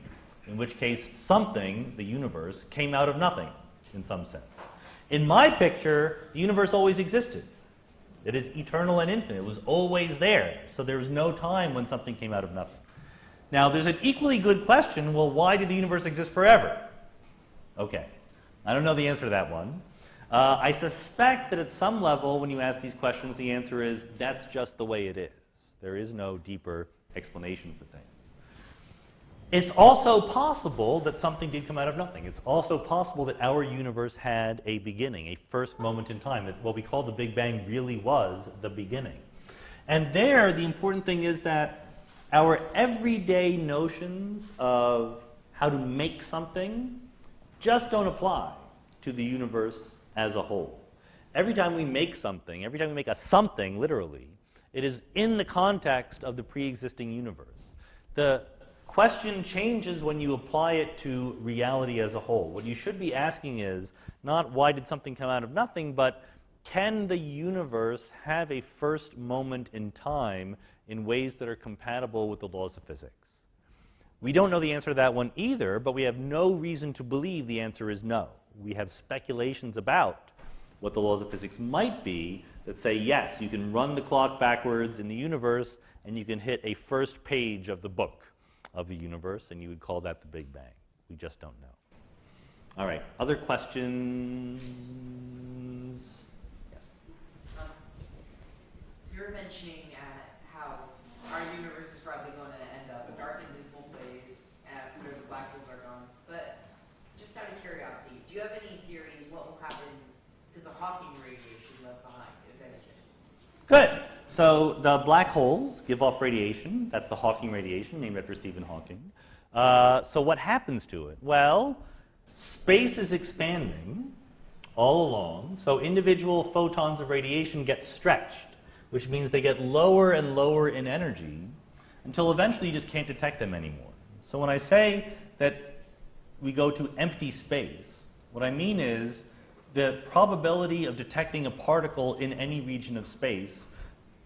S2: in which case something, the universe, came out of nothing in some sense. In my picture, the universe always existed. It is eternal and infinite. It was always there. So there was no time when something came out of nothing. Now, there's an equally good question, well, why did the universe exist forever? Okay. I don't know the answer to that one. I suspect that at some level, when you ask these questions, the answer is, that's just the way it is. There is no deeper explanation for things. It's also possible that something did come out of nothing. It's also possible that our universe had a beginning, a first moment in time, that what we call the Big Bang really was the beginning. And there, the important thing is that our everyday notions of how to make something just don't apply to the universe as a whole. Every time we make something, every time we make a something, literally, it is in the context of the pre-existing universe. The question changes when you apply it to reality as a whole. What you should be asking is not why did something come out of nothing, but can the universe have a first moment in time in ways that are compatible with the laws of physics? We don't know the answer to that one either, but we have no reason to believe the answer is no. We have speculations about what the laws of physics might be that say, yes, you can run the clock backwards in the universe and you can hit a first page of the book of the universe, and you would call that the Big Bang. We just don't know. All right, other questions? Yes?
S3: You're mentioning how our universe is probably going to end up a dark and dismal place after the black holes are gone. But just out of curiosity, do you have any theories what will happen to the Hawking radiation left behind, if anything?
S2: Good. So the black holes give off radiation. That's the Hawking radiation, named after Stephen Hawking. So what happens to it? Well, space is expanding all along. So individual photons of radiation get stretched, which means they get lower and lower in energy until eventually you just can't detect them anymore. So when I say that we go to empty space, what I mean is the probability of detecting a particle in any region of space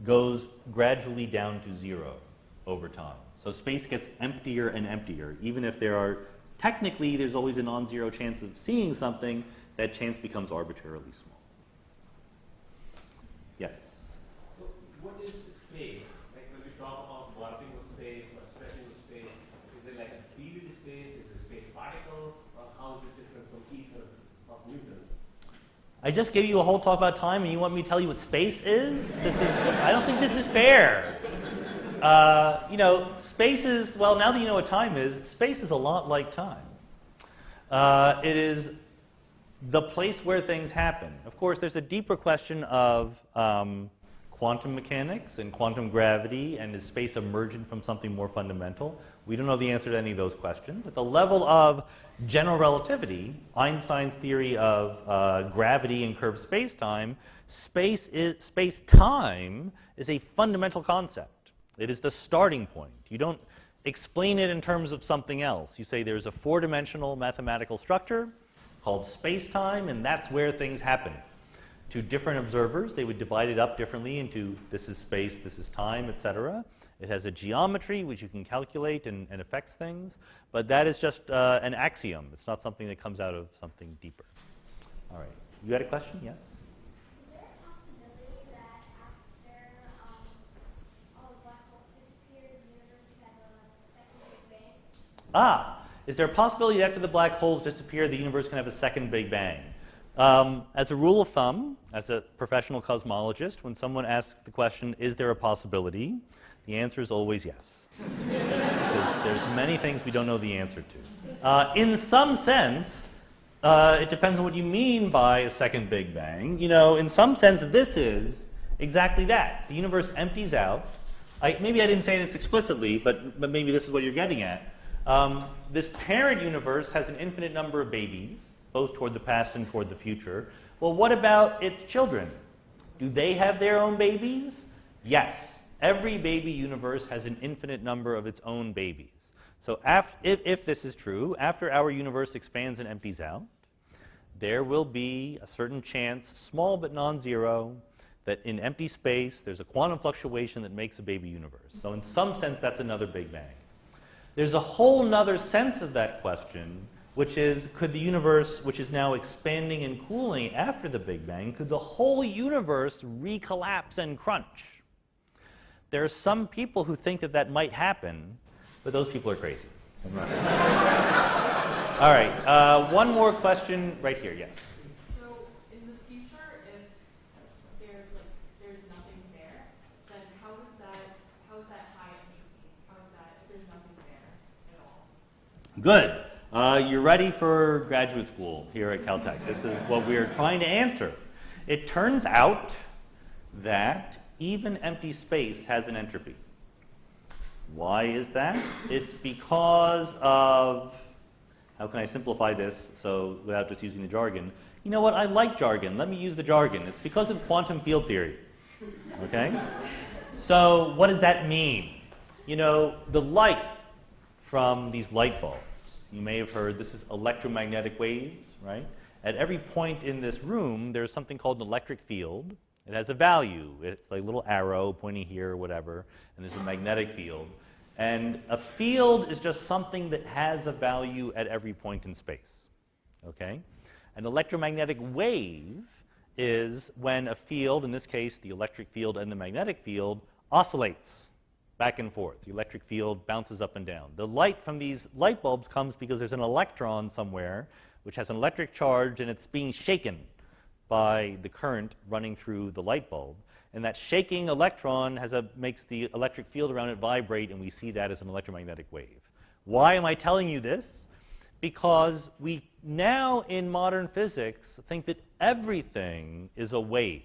S2: goes gradually down to zero over time. So space gets emptier and emptier. Even if technically there's always a non-zero chance of seeing something, that chance becomes arbitrarily small. Yes?
S4: So what is space? Like when we talk about warping of space or stretching of space, is it like a fluid space? Is it a space particle? Or how is it different from ether of Newton?
S2: I just gave you a whole talk about time, and you want me to tell you what space is? I don't think this is fair. Space is, well, now that you know what time is, space is a lot like time. It is the place where things happen. Of course, there's a deeper question of quantum mechanics and quantum gravity, and is space emergent from something more fundamental? We don't know the answer to any of those questions. At the level of general relativity, Einstein's theory of gravity and curved space-time, space-time is a fundamental concept. It is the starting point. You don't explain it in terms of something else. You say there's a four-dimensional mathematical structure called space-time, and that's where things happen. To different observers, they would divide it up differently into this is space, this is time, etc. It has a geometry which you can calculate and affects things, but that is just an axiom. It's not something that comes out of something deeper. All right. You had a question? Yes?
S5: Is there a possibility that after all the black holes disappear, the universe could have a second Big Bang?
S2: Is there a possibility that after the black holes disappear, the universe can have a second Big Bang? As a rule of thumb, as a professional cosmologist, when someone asks the question, is there a possibility? The answer is always yes. Because there's many things we don't know the answer to. In some sense, it depends on what you mean by a second Big Bang. In some sense, this is exactly that. The universe empties out. Maybe I didn't say this explicitly, but maybe this is what you're getting at. This parent universe has an infinite number of babies, both toward the past and toward the future. Well, what about its children? Do they have their own babies? Yes. Every baby universe has an infinite number of its own babies. So if this is true, after our universe expands and empties out, there will be a certain chance, small but non-zero, that in empty space there's a quantum fluctuation that makes a baby universe. So in some sense, that's another Big Bang. There's a whole nother sense of that question, which is, could the universe, which is now expanding and cooling after the Big Bang, could the whole universe recollapse and crunch? There are some people who think that that might happen, but those people are crazy. All right, one more question right here, yes.
S6: So in the future, if there's nothing there, then how is that high entropy? How is that if there's nothing there at all?
S2: Good. You're ready for graduate school here at Caltech. This is what we are trying to answer. It turns out that even empty space has an entropy. Why is that? It's because of, how can I simplify this so without just using the jargon? You know what? I like jargon. Let me use the jargon. It's because of quantum field theory. Okay? So what does that mean? You know, the light from these light bulbs, you may have heard this is electromagnetic waves, right? At every point in this room, there's something called an electric field. It has a value. It's like a little arrow pointing here or whatever, and there's a magnetic field. And a field is just something that has a value at every point in space. Okay? An electromagnetic wave is when a field, in this case the electric field and the magnetic field, oscillates back and forth. The electric field bounces up and down. The light from these light bulbs comes because there's an electron somewhere which has an electric charge and it's being shaken by the current running through the light bulb. And that shaking electron makes the electric field around it vibrate, and we see that as an electromagnetic wave. Why am I telling you this? Because we now in modern physics think that everything is a wave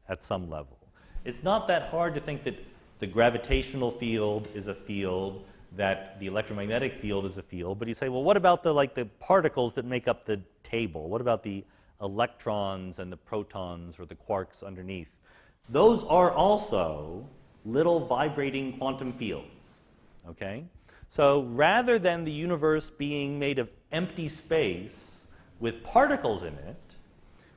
S2: at some level. It's not that hard to think that the gravitational field is a field, that the electromagnetic field is a field, but you say, well, what about the particles that make up the table? What about the electrons and the protons or the quarks underneath? Those are also little vibrating quantum fields, okay? So rather than the universe being made of empty space with particles in it,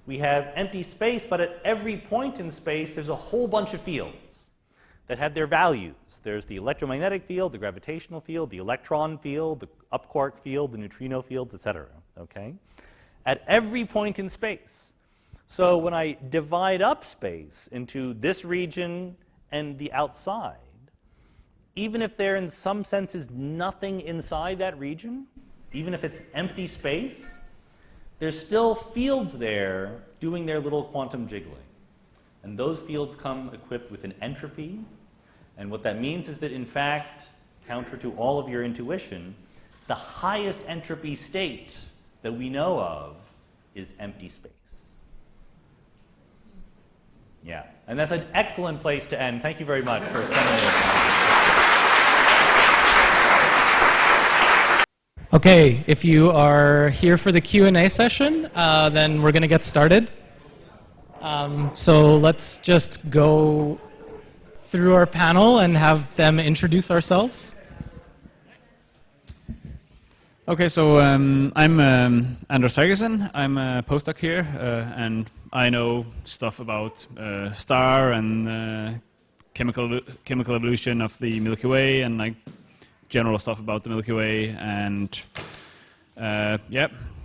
S2: we have empty space, but at every point in space there's a whole bunch of fields that have their values. There's the electromagnetic field, the gravitational field, the electron field, the up quark field, the neutrino fields, etc., okay? At every point in space. So when I divide up space into this region and the outside, even if there in some sense is nothing inside that region, even if it's empty space, there's still fields there doing their little quantum jiggling. And those fields come equipped with an entropy. And what that means is that, in fact, counter to all of your intuition, the highest entropy state that we know of is empty space. Yeah, and that's an excellent place to end. Thank you very much for spending this time.
S1: Okay, if you are here for the Q&A session, then we're going to get started. So let's just go through our panel and have them introduce ourselves.
S7: Okay, so I'm Anders Helgesen. I'm a postdoc here, and I know stuff about star and chemical evolution of the Milky Way, and like general stuff about the Milky Way, and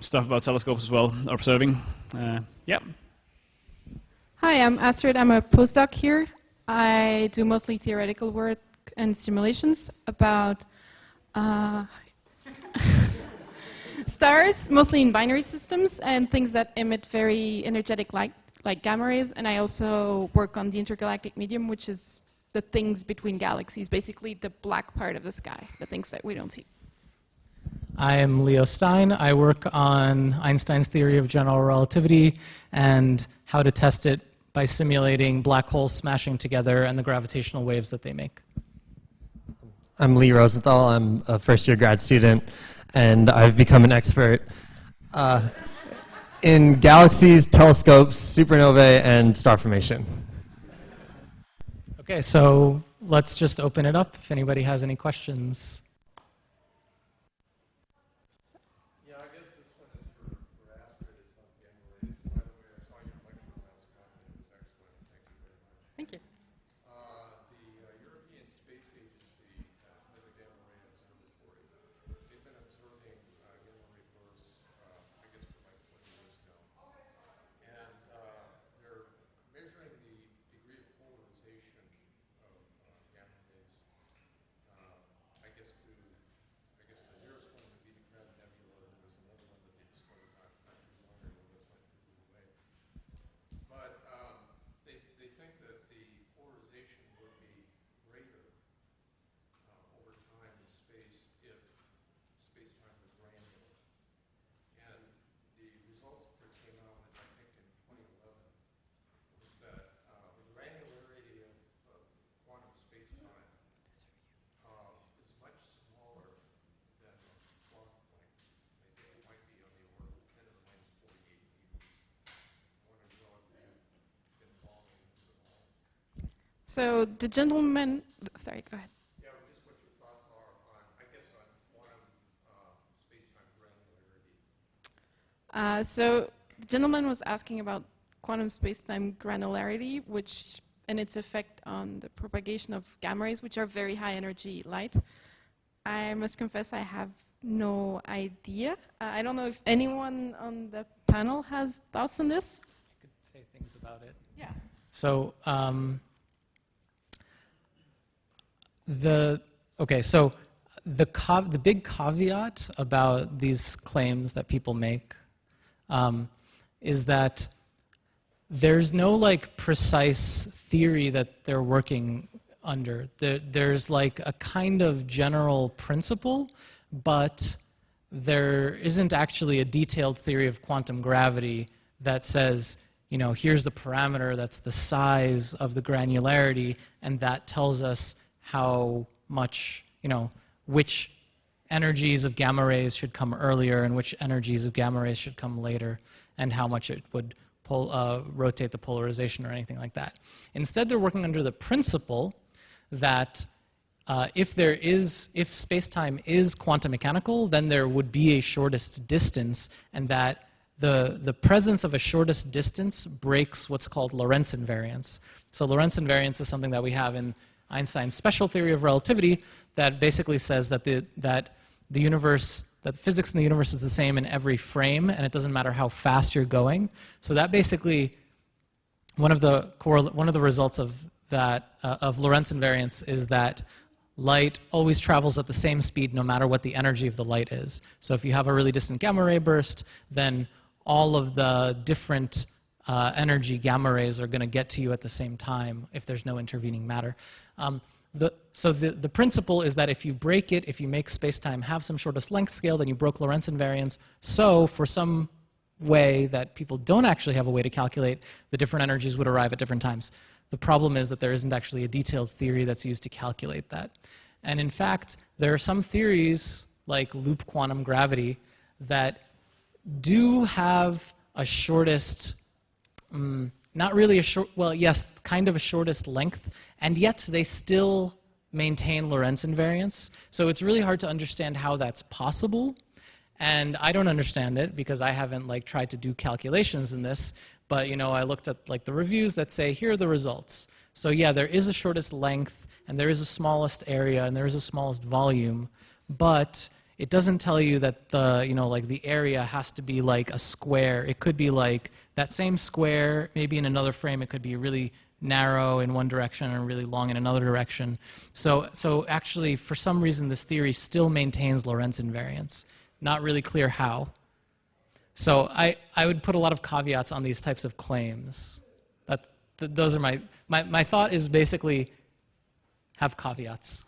S7: stuff about telescopes as well, observing.
S6: Hi, I'm Astrid. I'm a postdoc here. I do mostly theoretical work and simulations about stars, mostly in binary systems, and things that emit very energetic light, like gamma rays. And I also work on the intergalactic medium, which is the things between galaxies, basically the black part of the sky, the things that we don't see.
S1: I'm Leo Stein. I work on Einstein's theory of general relativity and how to test it by simulating black holes smashing together and the gravitational waves that they make.
S8: I'm Lee Rosenthal. I'm a first-year grad student, and I've become an expert in galaxies, telescopes, supernovae, and star formation.
S1: Okay, so let's just open it up if anybody has any questions.
S9: Yeah, I guess this one is for Astrid. It's on gamma rays. By the way, I saw your lecture last time, and it was excellent. Thank you very much.
S6: Thank you.
S9: The European Space Agency has a gamma ray observatory. They've been observing gamma ray bursts, I guess, for like 20 years now. And they're measuring the degree of polarization of gamma rays. I guess the nearest one would be the Grand Nebula. There was another one that they discovered not too long ago that's like flew away. But they think that the polarization would be greater over time in space if space-time was granular. And the results that came out, I think, in 2011 was that the granularity of quantum space-time is much smaller than the Planck length. I think it might be on the order of 10 to the minus 48 meters. I want to know if you've been following this at all.
S6: So the gentleman, sorry, go ahead.
S9: Yeah, just what your thoughts are on, I guess, on quantum space-time granularity.
S6: So the gentleman was asking about quantum space-time granularity, and its effect on the propagation of gamma rays, which are very high energy light. I must confess I have no idea. I don't know if anyone on the panel has thoughts on this.
S1: I could say things about it.
S6: Yeah.
S1: So the big caveat about these claims that people make is that there's no like precise theory that they're working under. There's like a kind of general principle, but there isn't actually a detailed theory of quantum gravity that says, you know, here's the parameter that's the size of the granularity, and that tells us how much, you know, which energies of gamma rays should come earlier and which energies of gamma rays should come later, and how much it would rotate the polarization or anything like that. Instead, they're working under the principle that if space-time is quantum mechanical, then there would be a shortest distance, and that the presence of a shortest distance breaks what's called Lorentz invariance. So Lorentz invariance is something that we have in Einstein's special theory of relativity that basically says that the universe, that physics in the universe is the same in every frame, and it doesn't matter how fast you're going. So that basically, one of the results of that of Lorentz invariance is that light always travels at the same speed no matter what the energy of the light is. So if you have a really distant gamma ray burst, then all of the different energy gamma rays are going to get to you at the same time if there's no intervening matter. So the principle is that if you break it, if you make space-time have some shortest length scale, then you broke Lorentz invariance. So for some way that people don't actually have a way to calculate, the different energies would arrive at different times. The problem is that there isn't actually a detailed theory that's used to calculate that. And in fact, there are some theories, like loop quantum gravity, that do have a shortest, not really a short, well, yes, kind of a shortest length, and yet they still maintain Lorentz invariance. So it's really hard to understand how that's possible. And I don't understand it because I haven't like tried to do calculations in this. But you know, I looked at like the reviews that say here are the results. So yeah, there is a shortest length, and there is a smallest area, and there is a smallest volume, but it doesn't tell you that the, you know, like the area has to be like a square. It could be like that same square, maybe in another frame, it could be really narrow in one direction and really long in another direction. So actually, for some reason, this theory still maintains Lorentz invariance. Not really clear how. So I would put a lot of caveats on these types of claims. Those are my thought is basically have caveats.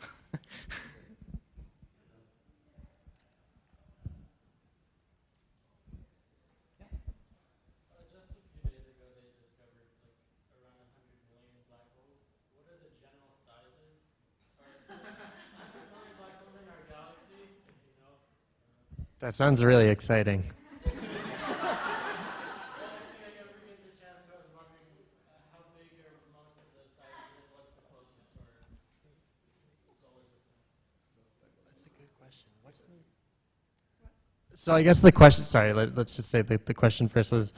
S10: Just a few days ago, they discovered like around 100 million black holes. What are the general sizes? Are they going
S8: That sounds really exciting. So I guess the question, sorry, let's just say the question first was,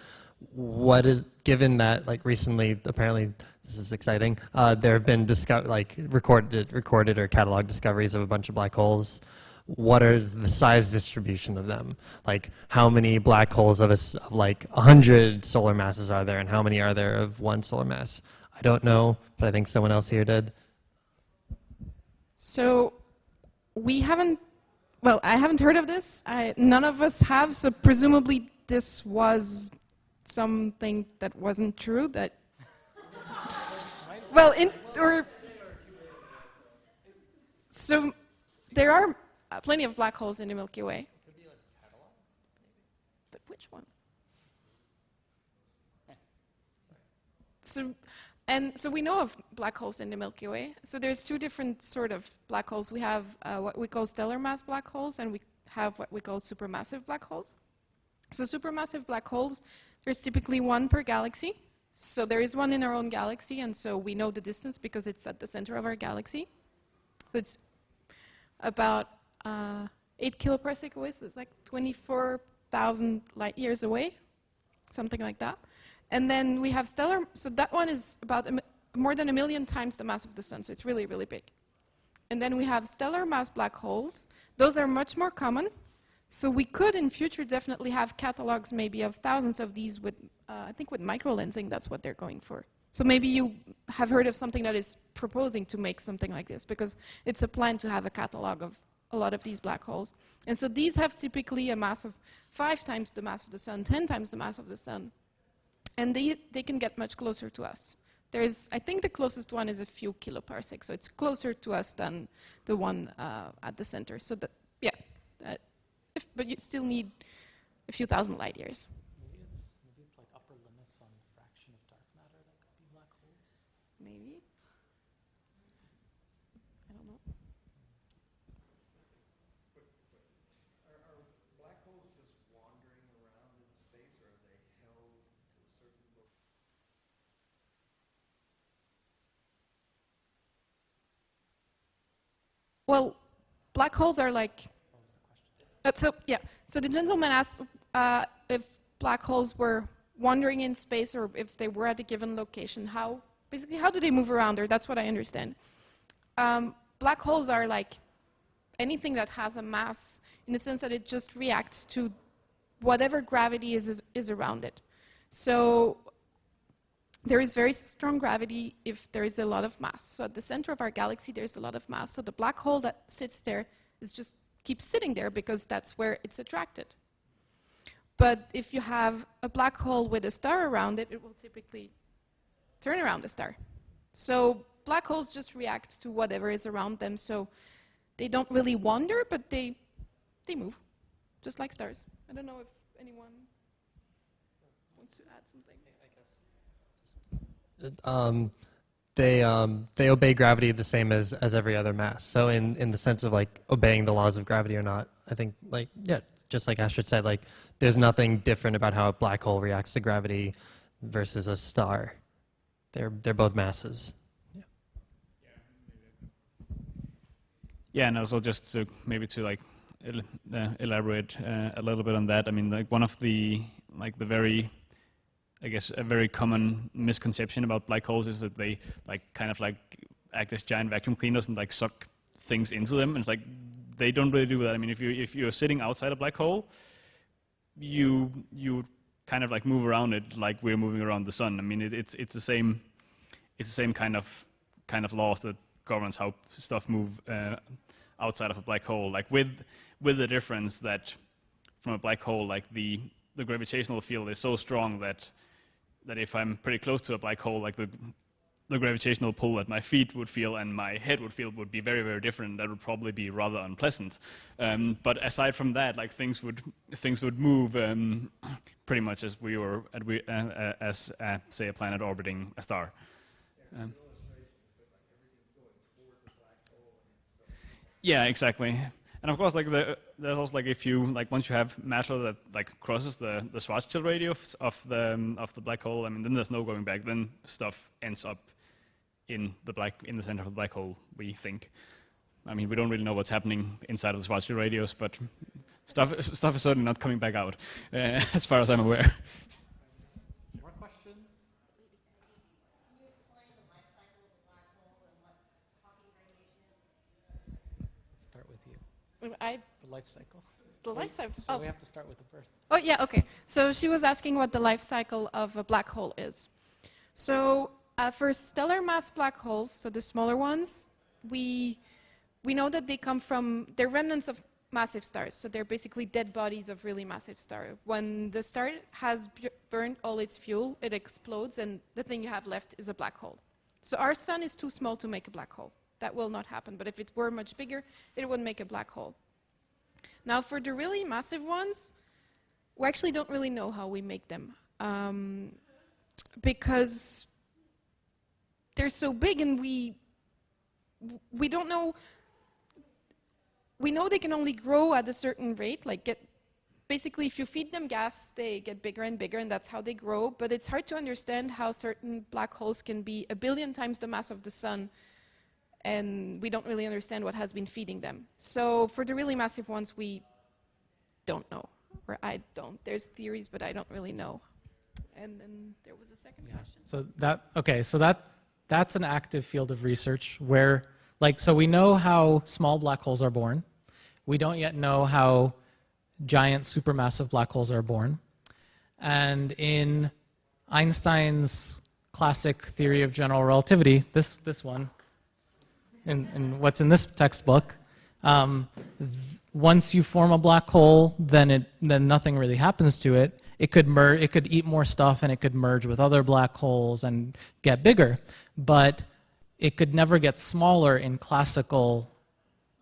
S8: what is, given that like recently, apparently this is exciting, there have been recorded or cataloged discoveries of a bunch of black holes. What is the size distribution of them? Like how many black holes of like 100 solar masses are there, and how many are there of one solar mass? I don't know, but I think someone else here did.
S6: So we haven't, well, I haven't heard of this. None of us have, so presumably this was something that wasn't true. That, well, so there are plenty of black holes in the Milky Way. But which one? So we know of black holes in the Milky Way. So there's two different sort of black holes. We have what we call stellar mass black holes, and we have what we call supermassive black holes. So supermassive black holes, there's typically one per galaxy. So there is one in our own galaxy, and so we know the distance because it's at the center of our galaxy. So it's about 8 kiloparsec away, so it's like 24,000 light years away, something like that. And then we have stellar, so that one is about more than 1 million times the mass of the sun, so it's really, really big. And then we have stellar mass black holes. Those are much more common. So we could in future definitely have catalogs maybe of thousands of these with, I think with microlensing, that's what they're going for. So maybe you have heard of something that is proposing to make something like this, because it's a plan to have a catalog of a lot of these black holes. And so these have typically a mass of 5 times the mass of the sun, 10 times the mass of the sun. And they can get much closer to us. I think the closest one is a few kiloparsecs, so it's closer to us than the one at the center. So that, yeah, but you still need a few thousand light years.
S1: Maybe it's like upper limits on the fraction of dark matter that could be black holes.
S6: Maybe. I don't know.
S9: Are black holes just wandering around in space, or are they held to a certain location?
S6: Well, black holes are like. So the gentleman asked if black holes were wandering in space or if they were at a given location. Basically, how do they move around there? That's what I understand. Black holes are like anything that has a mass in the sense that it just reacts to whatever gravity is around it. So there is very strong gravity if there is a lot of mass. So at the center of our galaxy, there's a lot of mass. So the black hole that sits there keeps sitting there because that's where it's attracted. But if you have a black hole with a star around it, it will typically turn around the star. So black holes just react to whatever is around them. So they don't really wander, but they move, just like stars. I don't know if anyone wants to add something.
S8: They obey gravity the same as every other mass. So in the sense of like obeying the laws of gravity or not, I think like, yeah, just like Astrid said, like there's nothing different about how a black hole reacts to gravity versus a star. They're both masses.
S7: Yeah, and also just to maybe to like elaborate a little bit on that. I mean, like one of the very, I guess, a very common misconception about black holes is that they like kind of like act as giant vacuum cleaners and like suck things into them. And it's like they don't really do that. I mean, if you're sitting outside a black hole, you kind of like move around it like we're moving around the sun. I mean, it's the same kind of laws that governs how stuff move outside of a black hole. Like with the difference that from a black hole, like the gravitational field is so strong that if I'm pretty close to a black hole, like the gravitational pull that my feet would feel and my head would feel would be very, very different. That would probably be rather unpleasant. But aside from that, like things would move pretty much as we were as say a planet orbiting a star. Yeah, exactly. And of course, like there's also like if you like once you have matter that like crosses the Schwarzschild radius of the black hole, I mean, then there's no going back. Then stuff ends up in the center of the black hole. We think. I mean, we don't really know what's happening inside of the Schwarzschild radius, but stuff is certainly not coming back out, as far as I'm aware.
S1: More questions?
S5: Can you explain the life cycle of a black hole and what Hawking radiation is?
S1: Start with you.
S6: I
S1: The life cycle.
S6: the life cycle.
S1: So we have to start with the birth.
S6: Oh, yeah, okay. So she was asking what the life cycle of a black hole is. So for stellar mass black holes, so the smaller ones, we know that they come from, they're remnants of massive stars. So they're basically dead bodies of really massive stars. When the star has burned all its fuel, it explodes, and the thing you have left is a black hole. So our sun is too small to make a black hole. That will not happen. But if it were much bigger, it would make a black hole. Now, for the really massive ones, we actually don't really know how we make them. Because they're so big, and we don't know. We know they can only grow at a certain rate, like basically if you feed them gas, they get bigger and bigger, and that's how they grow. But it's hard to understand how certain black holes can be 1 billion times the mass of the sun, and we don't really understand what has been feeding them. So for the really massive ones, we don't know, or I don't. There's theories, but I don't really know. And then there was a second question.
S1: So that's an active field of research where, like, so we know how small black holes are born. We don't yet know how giant supermassive black holes are born. And in Einstein's classic theory of general relativity, this one, in what's in this textbook, once you form a black hole, then nothing really happens to it. It could eat more stuff, and it could merge with other black holes and get bigger. But it could never get smaller in classical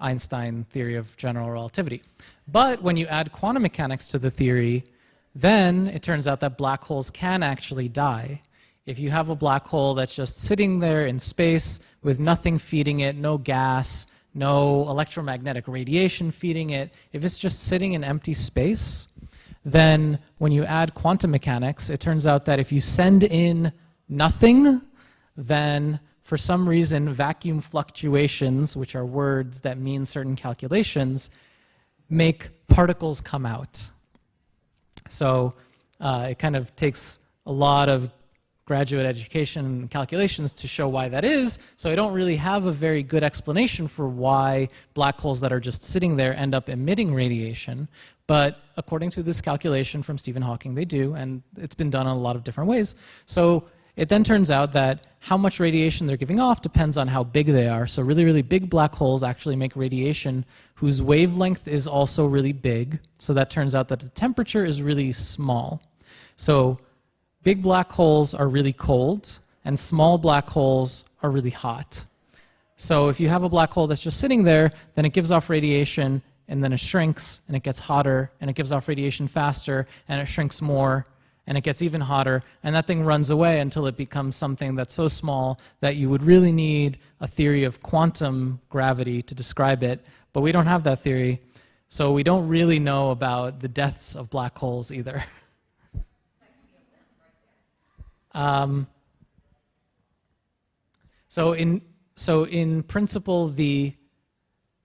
S1: Einstein theory of general relativity. But when you add quantum mechanics to the theory, then it turns out that black holes can actually die. If you have a black hole that's just sitting there in space with nothing feeding it, no gas, no electromagnetic radiation feeding it, if it's just sitting in empty space, then when you add quantum mechanics, it turns out that if you send in nothing, then for some reason vacuum fluctuations, which are words that mean certain calculations, make particles come out. So it kind of takes a lot of graduate education and calculations to show why that is. So I don't really have a very good explanation for why black holes that are just sitting there end up emitting radiation. But according to this calculation from Stephen Hawking, they do, and it's been done in a lot of different ways. So it then turns out that how much radiation they're giving off depends on how big they are. So really, really big black holes actually make radiation whose wavelength is also really big. So that turns out that the temperature is really small. So big black holes are really cold, and small black holes are really hot. So if you have a black hole that's just sitting there, then it gives off radiation, and then it shrinks, and it gets hotter, and it gives off radiation faster, and it shrinks more, and it gets even hotter, and that thing runs away until it becomes something that's so small that you would really need a theory of quantum gravity to describe it, but we don't have that theory, so we don't really know about the deaths of black holes either. So in principle, the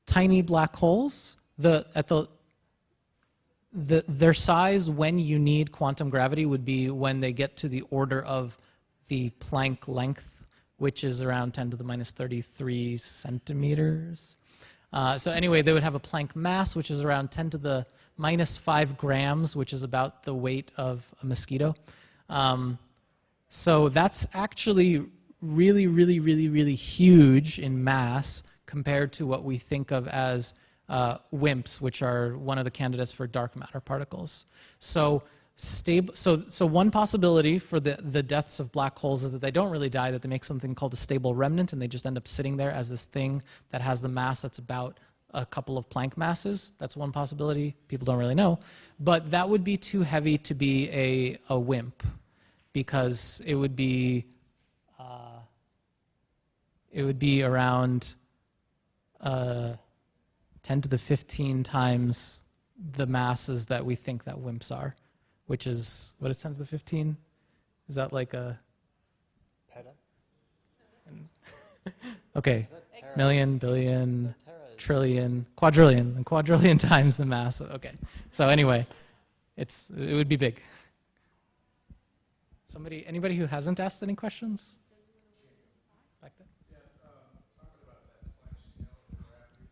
S1: tiny black holes, their size when you need quantum gravity would be when they get to the order of the Planck length, which is around 10 to the minus 33 centimeters. So anyway, they would have a Planck mass, which is around 10 to the minus 5 grams, which is about the weight of a mosquito. So that's actually really, really, really, really huge in mass compared to what we think of as WIMPs, which are one of the candidates for dark matter particles. So one possibility for the deaths of black holes is that they don't really die, that they make something called a stable remnant, and they just end up sitting there as this thing that has the mass that's about a couple of Planck masses. That's one possibility. People don't really know. But that would be too heavy to be a WIMP, because it would be around 10 to the 15 times the masses that we think that WIMPs are, which is, what is 10 to the 15? Is that like a...
S8: Peta?
S1: Okay, million, billion, trillion, quadrillion, and quadrillion times the mass. Okay, so anyway, it would be big. Anybody who hasn't asked any questions? Back there?
S9: Yeah, talking about that Planck scale of gravity.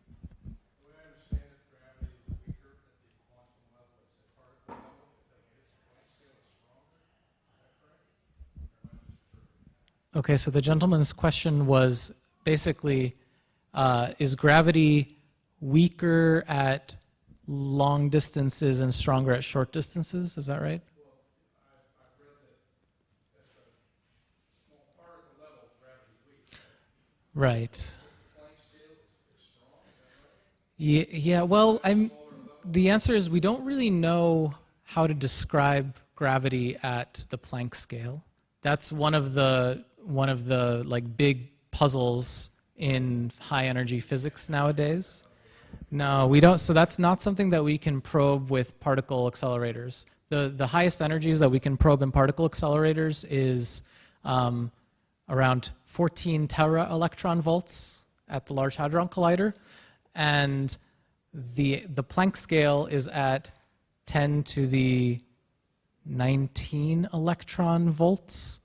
S9: The way I understand it, gravity is weaker at the quantum level as a particle level. But when it's Planck scale, it's stronger. Is that correct? Or am I misinterpreting that?
S1: Okay, so the gentleman's question was basically, is gravity weaker at long distances and stronger at short distances? Is that right?
S9: Well, I've read that at the small particle level, gravity is weak.
S1: Right.
S9: What's the Planck scale? It's strong. Is that right?
S1: Yeah, well, the answer is we don't really know how to describe gravity at the Planck scale. That's one of the like big puzzles in high energy physics nowadays. No, we don't. So that's not something that we can probe with particle accelerators. The highest energies that we can probe in particle accelerators is around 14 tera electron volts at the Large Hadron Collider, and the Planck scale is at 10 to the 19 electron volts,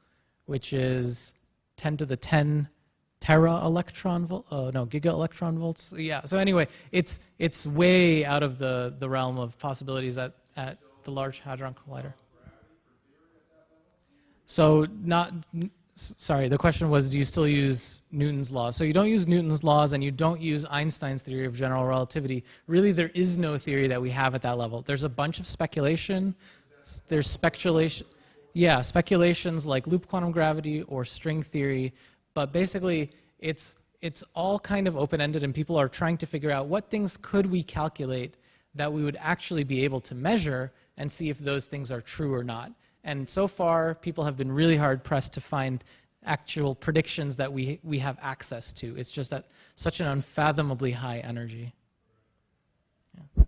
S1: which is 10 to the 10 tera electron volt. No, giga electron volts. Yeah. So anyway, it's way out of the realm of possibilities at the Large Hadron Collider. So sorry, the question was, do you still use Newton's laws? So you don't use Newton's laws, and you don't use Einstein's theory of general relativity. Really, there is no theory that we have at that level. There's a bunch of speculation. There's speculation. Yeah, speculations like loop quantum gravity or string theory. But basically, it's all kind of open-ended, and people are trying to figure out what things could we calculate that we would actually be able to measure and see if those things are true or not. And so far, people have been really hard-pressed to find actual predictions that we have access to. It's just at such an unfathomably high energy. Yeah. Yeah.
S5: I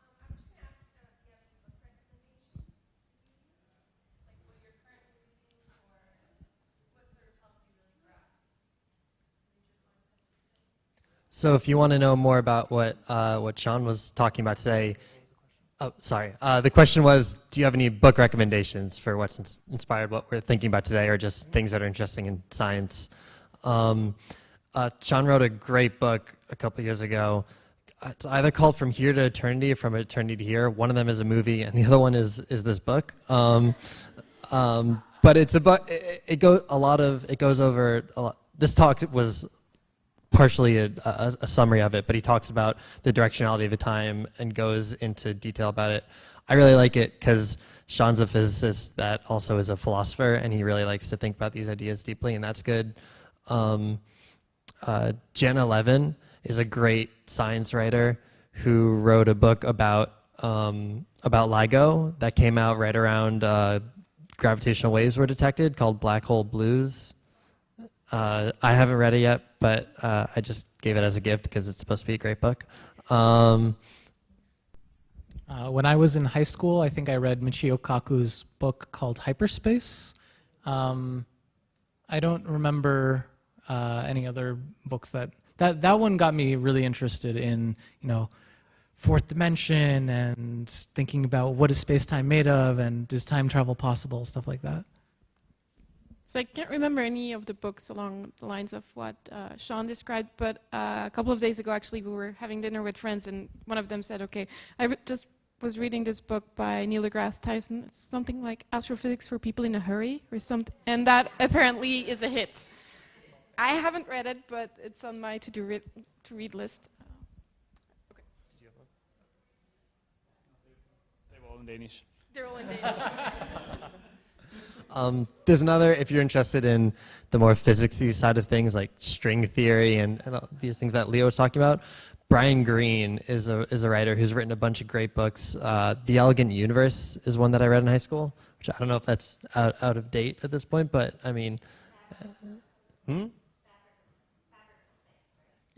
S5: was just going to ask if you have any book recommendations, like what you're currently reading, or what sort of helped you really grasp major concepts.
S8: So if you want to know more about what Sean was talking about today, oh, sorry. The question was, do you have any book recommendations for what's inspired what we're thinking about today, or just things that are interesting in science? Sean wrote a great book a couple years ago. It's either called From Here to Eternity or From Eternity to Here. One of them is a movie, and the other one is this book. But it's a book. It goes over a lot. This talk was partially a summary of it, but he talks about the directionality of the time and goes into detail about it. I really like it because Sean's a physicist that also is a philosopher, and he really likes to think about these ideas deeply, and that's good. Jenna Levin is a great science writer who wrote a book about LIGO that came out right around gravitational waves were detected, called Black Hole Blues. I haven't read it yet, but I just gave it as a gift because it's supposed to be a great book.
S1: When I was in high school, I think I read Michio Kaku's book called Hyperspace. I don't remember any other books that one got me really interested in, fourth dimension and thinking about what is space-time made of and is time travel possible, stuff like that.
S6: So I can't remember any of the books along the lines of what Sean described, but a couple of days ago, actually, we were having dinner with friends, and one of them said, okay, just was reading this book by Neil deGrasse Tyson. It's something like Astrophysics for People in a Hurry or something, and that apparently is a hit. I haven't read it, but it's on my to-read list. Okay.
S7: They're all in Danish.
S6: They're all in Danish.
S8: There's another, if you're interested in the more physicsy side of things, like string theory and these things that Leo was talking about, Brian Greene is a writer who's written a bunch of great books. The Elegant Universe is one that I read in high school, which I don't know if that's out of date at this point, but I mean...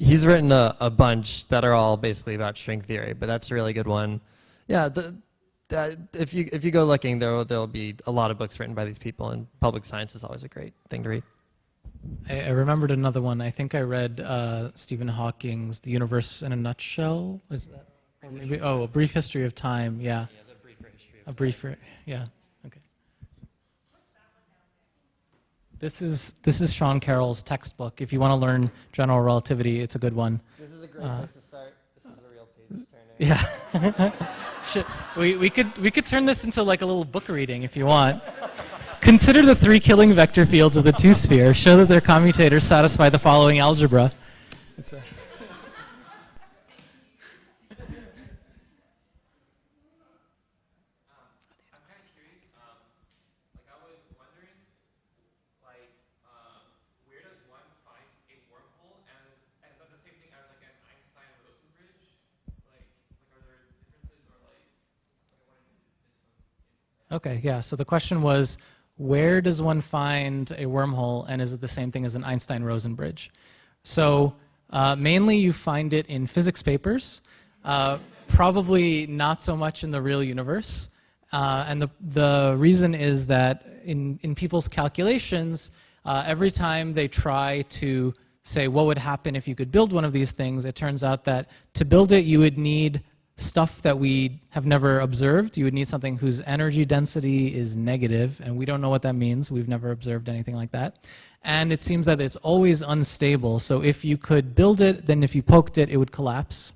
S8: he's written a bunch that are all basically about string theory, but that's a really good one. Yeah, if you go looking, there'll be a lot of books written by these people, and public science is always a great thing to read.
S1: I remembered another one. I think I read Stephen Hawking's The Universe in a Nutshell. Is that? Or maybe, A Brief History of Time. Yeah. A brief. Yeah. Okay. This is Sean Carroll's textbook. If you want to learn general relativity, it's a good one.
S8: This is a great place to start. This is a real page turner.
S1: Yeah. we could turn this into like a little book reading if you want. Consider the three killing vector fields of the two-sphere. Show that their commutators satisfy the following algebra. Okay, yeah. So the question was, where does one find a wormhole, and is it the same thing as an Einstein-Rosen bridge? So mainly you find it in physics papers, probably not so much in the real universe. And the reason is that in people's calculations, every time they try to say what would happen if you could build one of these things, it turns out that to build it you would need stuff that we have never observed. You would need something whose energy density is negative, and we don't know what that means. We've never observed anything like that. And it seems that it's always unstable. So if you could build it, then if you poked it, it would collapse.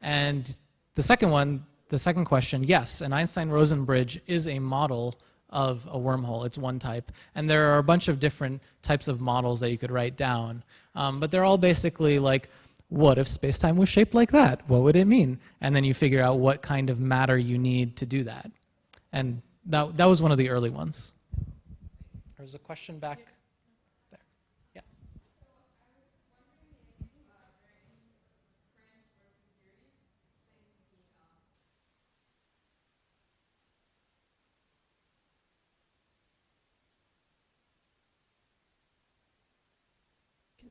S1: And the second question, yes, an Einstein-Rosen bridge is a model of a wormhole. It's one type. And there are a bunch of different types of models that you could write down. But they're all basically like, what if space-time was shaped like that? What would it mean? And then you figure out what kind of matter you need to do that. And that was one of the early ones. There's a question back there. Yeah.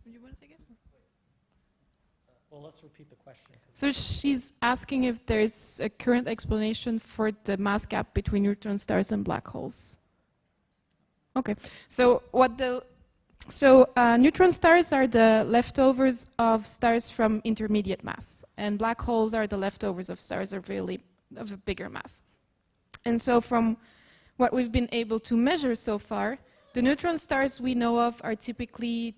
S6: Do you want to take it?
S1: Well, let's repeat the question.
S6: So she's asking if there's a current explanation for the mass gap between neutron stars and black holes. Okay, so neutron stars are the leftovers of stars from intermediate mass, and black holes are the leftovers of stars of a bigger mass. And so from what we've been able to measure so far, the neutron stars we know of are typically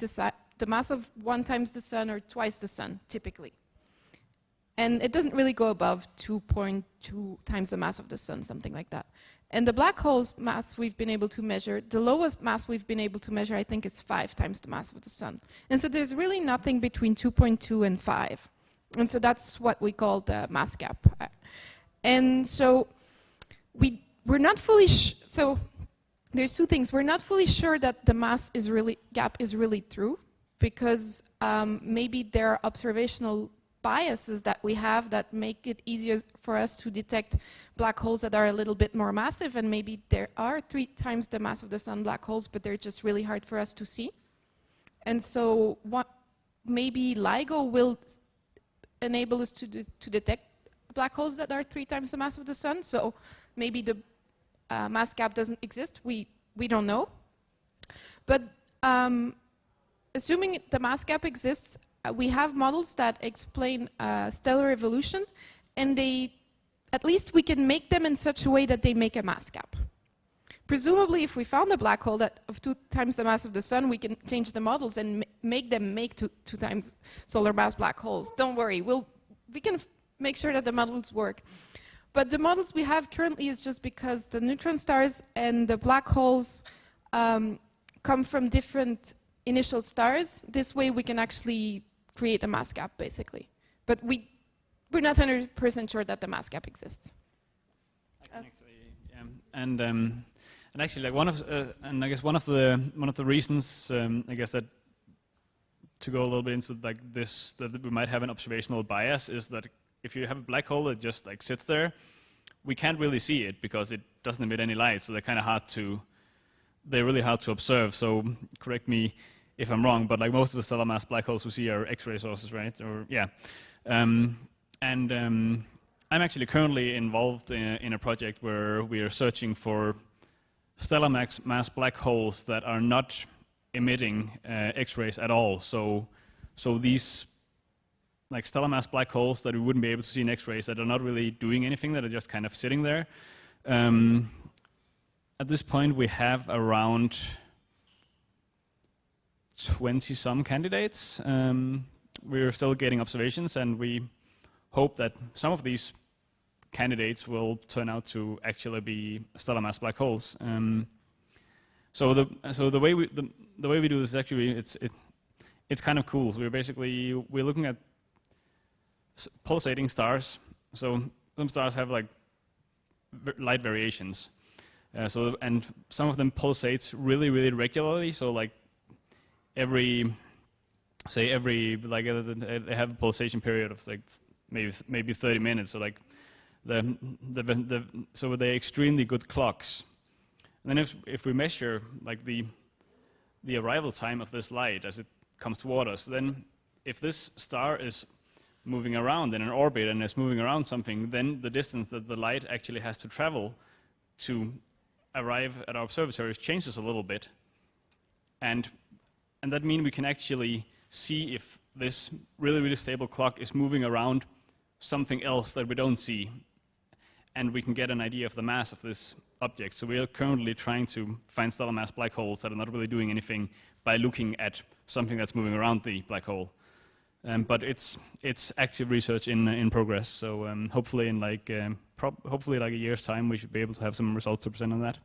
S6: the mass of 1 times the sun or twice the sun, typically. And it doesn't really go above 2.2 times the mass of the sun, something like that. And the black hole's mass we've been able to measure, the lowest mass we've been able to measure, I think, is 5 times the mass of the sun. And so there's really nothing between 2.2 and 5. And so that's what we call the mass gap. And so we're not fully so there's two things. We're not fully sure that the mass gap is really true, because maybe there are observational biases that we have that make it easier for us to detect black holes that are a little bit more massive, and maybe there are 3 times the mass of the sun black holes, but they're just really hard for us to see. And so maybe LIGO will enable us to detect black holes that are 3 times the mass of the sun. So maybe the mass gap doesn't exist. We don't know. But assuming the mass gap exists, we have models that explain stellar evolution, and at least we can make them in such a way that they make a mass gap. Presumably, if we found a black hole of 2 times the mass of the sun, we can change the models and make them make 2 times solar mass black holes. Don't worry, we can make sure that the models work. But the models we have currently is just because the neutron stars and the black holes come from different initial stars. This way we can actually create a mass gap, basically. But we're not 100% sure that the mass gap exists.
S7: And actually, like I guess one of the reasons, I guess, that to go a little bit into like this, that we might have an observational bias, is that if you have a black hole that just like sits there, we can't really see it because it doesn't emit any light. So they're really hard to observe. So correct me if I'm wrong, but like most of the stellar mass black holes we see are X-ray sources, right? Or yeah, um, and I'm actually currently involved in a project where we are searching for stellar mass black holes that are not emitting X-rays at all. So these like stellar mass black holes that we wouldn't be able to see in X-rays, that are not really doing anything, that are just kind of sitting there. At this point, we have around 20-some candidates. We're still getting observations, and we hope that some of these candidates will turn out to actually be stellar mass black holes. So the way we do this is actually it's kind of cool. So we're looking at pulsating stars. So some stars have like light variations. And some of them pulsates really, really regularly. So like they have a pulsation period of like maybe 30 minutes. So like so they're extremely good clocks. And then if we measure like the arrival time of this light as it comes toward us, then if this star is moving around in an orbit and is moving around something, then the distance that the light actually has to travel to arrive at our observatories changes a little bit. And that means we can actually see if this really, really stable clock is moving around something else that we don't see. And we can get an idea of the mass of this object. So we are currently trying to find stellar mass black holes that are not really doing anything by looking at something that's moving around the black hole. But it's active research in progress. So hopefully in hopefully like a year's time, we should be able to have some results to present on that.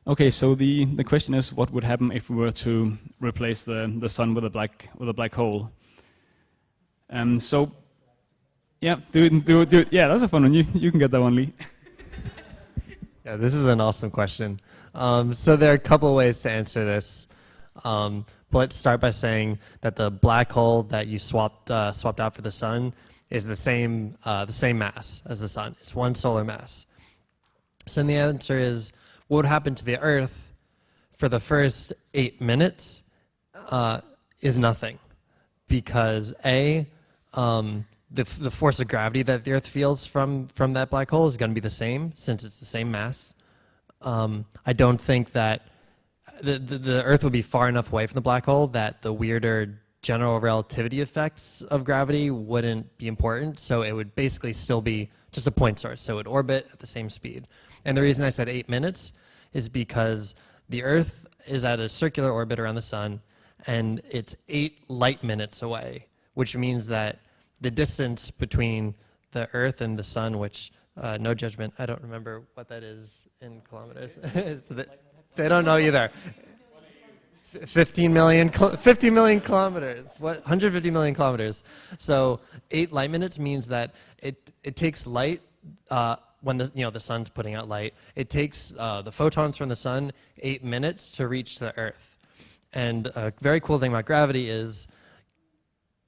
S7: Okay, so the question is, what would happen if we were to replace the sun with a black hole? So yeah, do it. Yeah, that's a fun one. You can get that one, Lee.
S8: Yeah, this is an awesome question. So there are a couple ways to answer this. Let's start by saying that the black hole that you swapped out for the sun is the same mass as the sun. It's one solar mass. So then the answer is, what would happen to the Earth for the first 8 minutes is nothing, because the force of gravity that the Earth feels from that black hole is going to be the same, since it's the same mass. I don't think that the Earth would be far enough away from the black hole that the weirder general relativity effects of gravity wouldn't be important, so it would basically still be just a point source, so it would orbit at the same speed. And the reason I said 8 minutes is because the Earth is at a circular orbit around the sun, and it's 8 light minutes away, which means that the distance between the Earth and the sun, which, no judgment, I don't remember what that is in kilometers. They don't know either. 50 million kilometers. What? 150 million kilometers. So 8 light minutes means that it takes light when the sun's putting out light. It takes the photons from the sun 8 minutes to reach the Earth. And a very cool thing about gravity is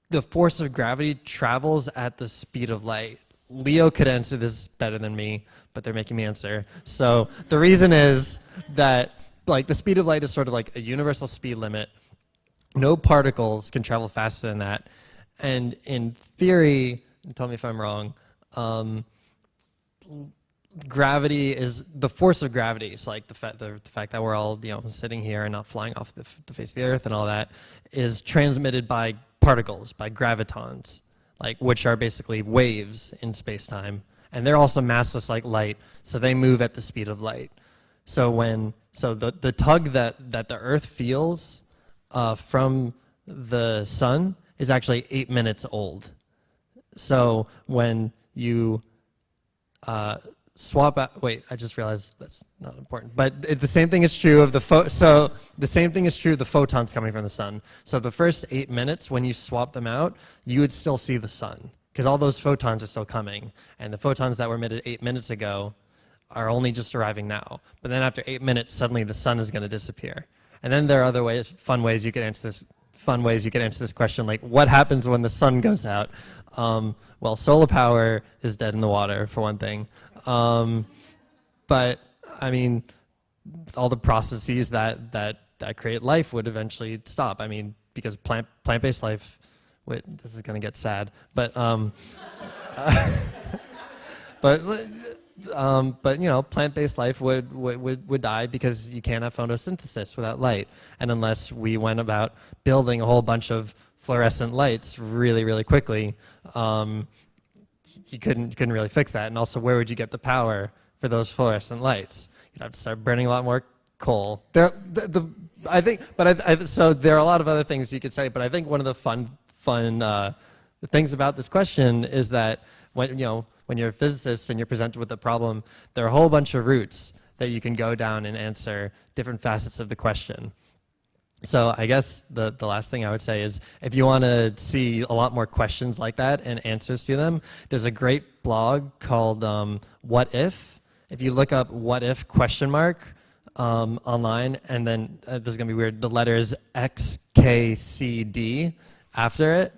S8: the force of gravity travels at the speed of light. Leo could answer this better than me, but they're making me answer. So the reason is that like the speed of light is sort of like a universal speed limit. No particles can travel faster than that. And in theory, tell me if I'm wrong, gravity is the force of gravity. It's like the fact that we're all sitting here and not flying off the face of the Earth and all that is transmitted by particles, by gravitons, like which are basically waves in space-time, and they're also massless like light, so they move at the speed of light. So the tug that the Earth feels from the sun is actually 8 minutes old. So when you swap out, wait, I just realized that's not important. But the same thing is true of the photons coming from the sun. So the first 8 minutes, when you swap them out, you would still see the sun, because all those photons are still coming. And the photons that were emitted 8 minutes ago are only just arriving now. But then after 8 minutes, suddenly the sun is going to disappear. And then there are other ways, fun ways you could answer this fun ways you could answer this question, like what happens when the sun goes out? Well, solar power is dead in the water, for one thing. But I mean, all the processes that create life would eventually stop. I mean, because plant-based life, wait, this is going to get sad, but but you know, plant-based life would die because you can't have photosynthesis without light, and unless we went about building a whole bunch of fluorescent lights really quickly, you couldn't really fix that. And also, where would you get the power for those fluorescent lights? You'd have to start burning a lot more coal. So there are a lot of other things you could say, but I think one of the fun things about this question is that when you're a physicist and you're presented with a problem, there are a whole bunch of routes that you can go down and answer different facets of the question. So I guess the last thing I would say is, if you want to see a lot more questions like that and answers to them, there's a great blog called What If. If you look up "what if?" online, and then this is going to be weird, the letters XKCD after it,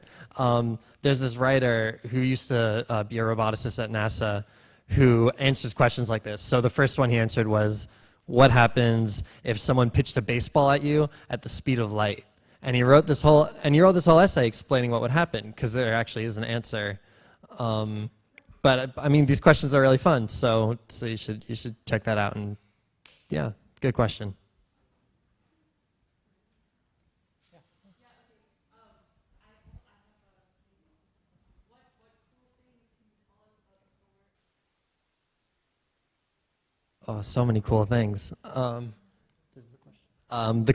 S8: there's this writer who used to be a roboticist at NASA who answers questions like this. So the first one he answered was, what happens if someone pitched a baseball at you at the speed of light? And he wrote this whole essay explaining what would happen, because there actually is an answer. But I mean, these questions are really fun, so you should check that out. And yeah, good question. Oh, so many cool things. The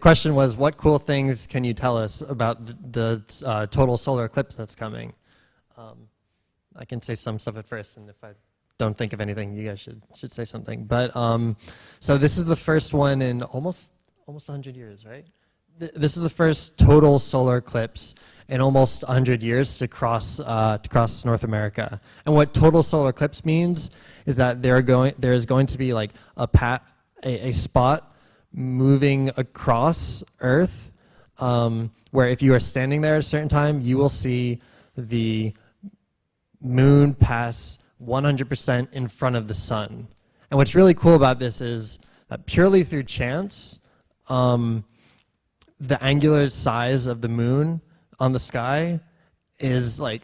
S8: question was, what cool things can you tell us about the total solar eclipse that's coming? I can say some stuff at first, and if I don't think of anything, you guys should say something. But so this is the first one in almost 100 years, right? This is the first total solar eclipse in almost 100 years to cross North America. And what total solar eclipse means is that there is going to be like a spot moving across Earth, where if you are standing there at a certain time, you will see the moon pass 100% in front of the sun. And what's really cool about this is that purely through chance, the angular size of the moon on the sky is like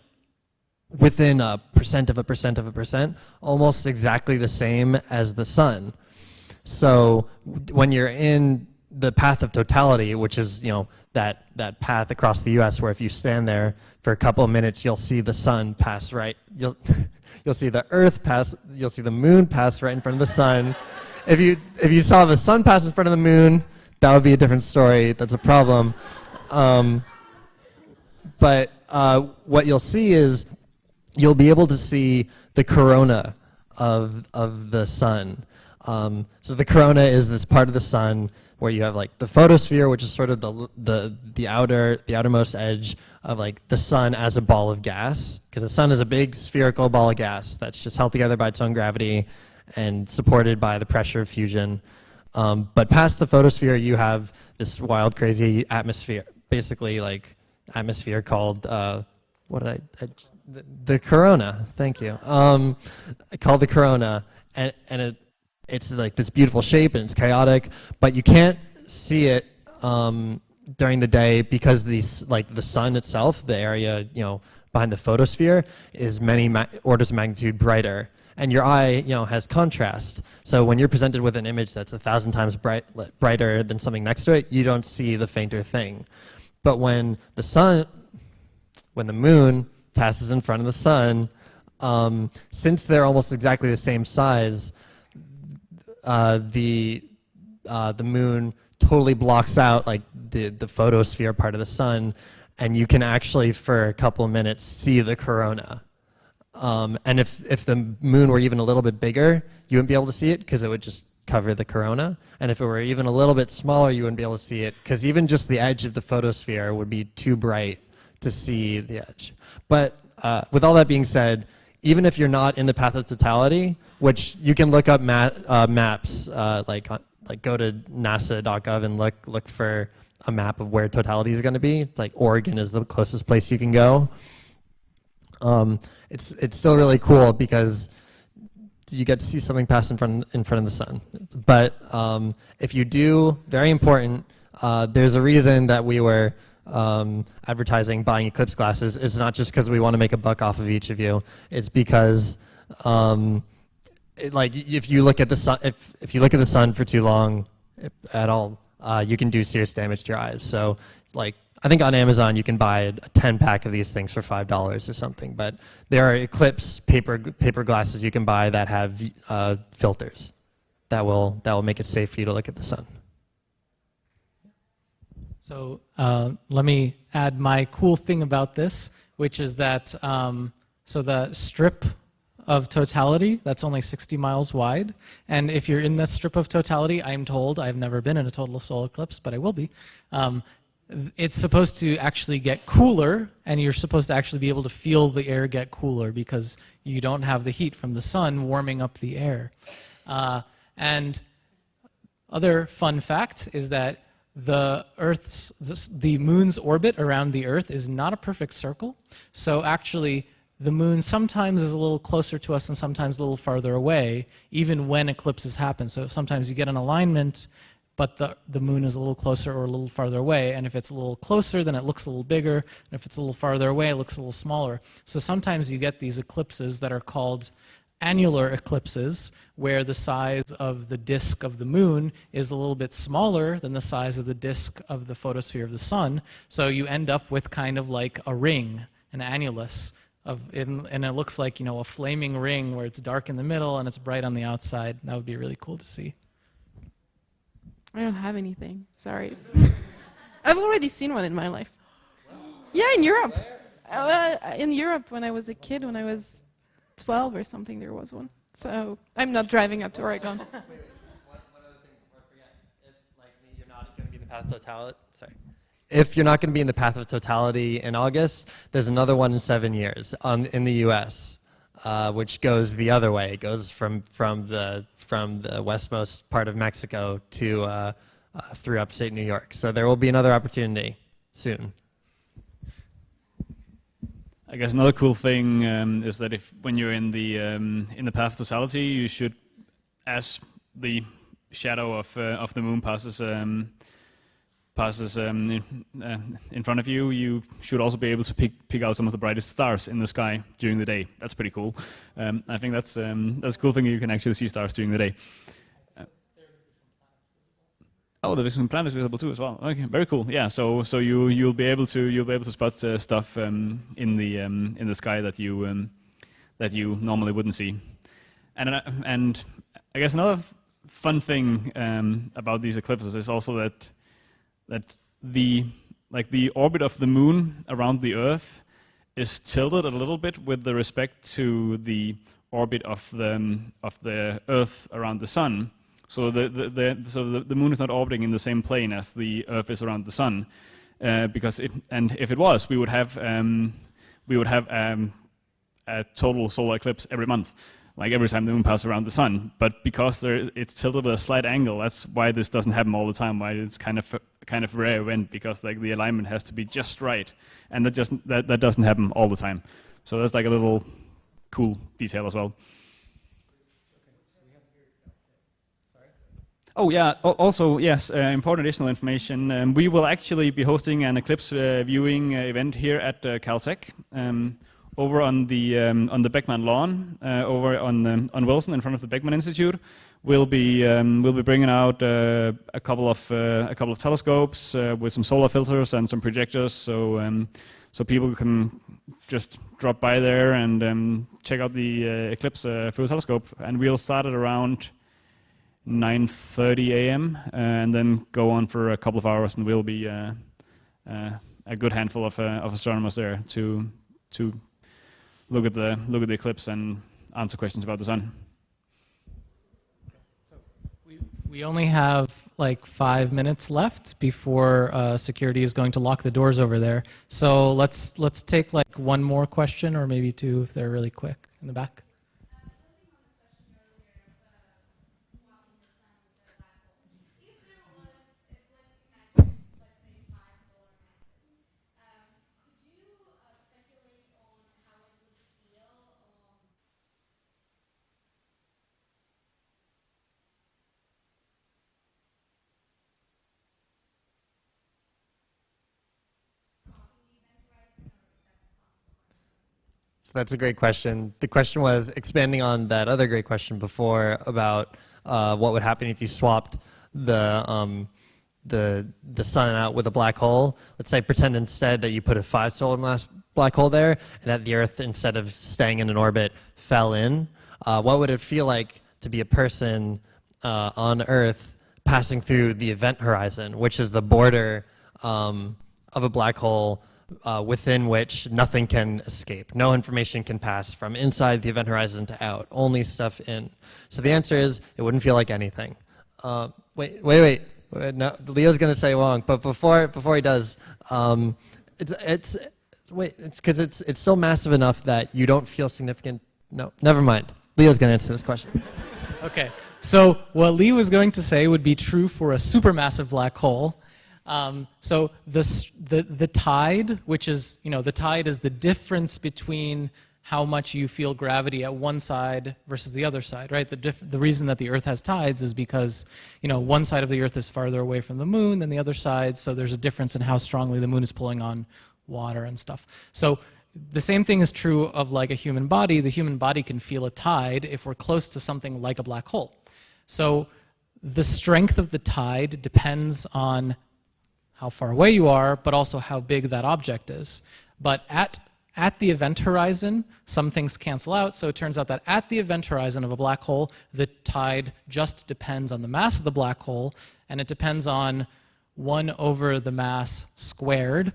S8: within a percent of a percent of a percent, almost exactly the same as the sun. So when you're in the path of totality, which is, you know, that path across the U.S. where if you stand there for a couple of minutes, you'll see the sun pass right. You'll see the Earth pass. You'll see the moon pass right in front of the sun. If you saw the sun pass in front of the moon, that would be a different story. That's a problem. But what you'll see is you'll be able to see the corona of the sun. So the corona is this part of the sun where you have like the photosphere, which is sort of the outermost edge of like the sun as a ball of gas, because the sun is a big spherical ball of gas that's just held together by its own gravity and supported by the pressure of fusion. But past the photosphere, you have this wild, crazy atmosphere, basically like atmosphere called the corona. Thank you. Called the corona, and it's like this beautiful shape and it's chaotic, but you can't see it during the day because the sun itself, the area behind the photosphere, is many orders of magnitude brighter, and your eye has contrast. So when you're presented with an image that's 1,000 times brighter than something next to it, you don't see the fainter thing. But when the moon passes in front of the sun, since they're almost exactly the same size, the moon totally blocks out like the photosphere part of the sun, and you can actually for a couple of minutes see the corona. And if the moon were even a little bit bigger, you wouldn't be able to see it because it would just cover the corona. And if it were even a little bit smaller, you wouldn't be able to see it because even just the edge of the photosphere would be too bright to see the edge. But with all that being said, even if you're not in the path of totality, which you can look up maps, like go to nasa.gov and look for a map of where totality is going to be. It's like Oregon is the closest place you can go. It's still really cool because you get to see something pass in front of the sun. But if you do, very important, there's a reason that we were advertising buying eclipse glasses. It's not just because we want to make a buck off of each of you. It's because like if you look at the sun, if you look at the sun for too long, at all, you can do serious damage to your eyes. So like I think on Amazon you can buy a 10-pack of these things for $5 or something. But there are Eclipse paper glasses you can buy that have filters that will make it safe for you to look at the sun.
S1: So let me add my cool thing about this, which is that so the strip of totality, that's only 60 miles wide. And if you're in this strip of totality, I'm told, I've never been in a total solar eclipse, but I will be, it's supposed to actually get cooler, and you're supposed to actually be able to feel the air get cooler because you don't have the heat from the sun warming up the air. And other fun fact is that the moon's orbit around the Earth is not a perfect circle. So actually, the moon sometimes is a little closer to us and sometimes a little farther away, even when eclipses happen. So sometimes you get an alignment, but the moon is a little closer or a little farther away. And if it's a little closer, then it looks a little bigger. And if it's a little farther away, it looks a little smaller. So sometimes you get these eclipses that are called annular eclipses, where the size of the disk of the moon is a little bit smaller than the size of the disk of the photosphere of the sun. So you end up with kind of like a ring, an annulus, and it looks like, you know, a flaming ring where it's dark in the middle and it's bright on the outside. That would be really cool to see.
S6: I don't have anything. Sorry. I've already seen one in my life. Yeah, in Europe. In Europe, when I was a kid, when I was 12 or something, there was one. So I'm not driving up to Oregon.
S8: One other thing before I forget. If, like me, you're not going to be in the path of totality. Sorry. If you're not going to be in the path of totality in August, there's another one in 7 years in the U.S., which goes the other way. It goes from the westmost part of Mexico to through upstate New York. So there will be another opportunity soon.
S7: I guess another cool thing is that when you're in the path of totality, you should, as the shadow of the moon passes in front of you, you should also be able to pick out some of the brightest stars in the sky during the day. That's pretty cool. I think that's a cool thing. You can actually see stars during the day. Oh, there's some planets visible too as well. Okay, very cool. Yeah, so you'll be able to spot stuff in the sky that you normally wouldn't see. And I guess another fun thing about these eclipses is also that the orbit of the moon around the Earth is tilted a little bit with respect to the orbit of the Earth around the sun. So the moon is not orbiting in the same plane as the Earth is around the sun, because if it was, we would have a total solar eclipse every month, like every time the moon passes around the sun. But because it's tilted with a slight angle, that's why this doesn't happen all the time. Why it's kind of rare event, because like the alignment has to be just right, and that doesn't happen all the time. So that's like a little cool detail as well. Oh yeah, also, yes, important additional information. We will actually be hosting an eclipse viewing event here at Caltech, over on the Beckman lawn, over on Wilson in front of the Beckman Institute. We'll be bringing out a couple of telescopes with some solar filters and some projectors, so people can just drop by there and check out the eclipse through a telescope. And we'll start at around 9:30 a.m. And then go on for a couple of hours, and we'll be a good handful of astronomers there to look at the eclipse and answer questions about the sun.
S1: So we only have like 5 minutes left before security is going to lock the doors over there. So let's take like one more question, or maybe two if they're really quick in the back.
S8: So that's a great question. The question was expanding on that other great question before about what would happen if you swapped the sun out with a black hole. Let's say pretend instead that you put a 5 solar mass black hole there, and that the Earth, instead of staying in an orbit, fell in. What would it feel like to be a person on Earth passing through the event horizon, which is the border of a black hole within which nothing can escape. No information can pass from inside the event horizon to out, only stuff in. So the answer is it wouldn't feel like anything. Wait. No, Leo's going to say wrong, but before he does, it's because it's so massive enough that you don't feel significant. No, never mind. Leo's going to answer this question.
S1: Okay, so what Lee was going to say would be true for a supermassive black hole. So the tide, which is, the tide is the difference between how much you feel gravity at one side versus the other side, right? The reason that the Earth has tides is because, one side of the Earth is farther away from the moon than the other side, so there's a difference in how strongly the moon is pulling on water and stuff. So the same thing is true of like a human body. The human body can feel a tide if we're close to something like a black hole. So the strength of the tide depends on how far away you are, but also how big that object is. But at the event horizon, some things cancel out, so it turns out that at the event horizon of a black hole, the tide just depends on the mass of the black hole, and it depends on 1 over the mass squared,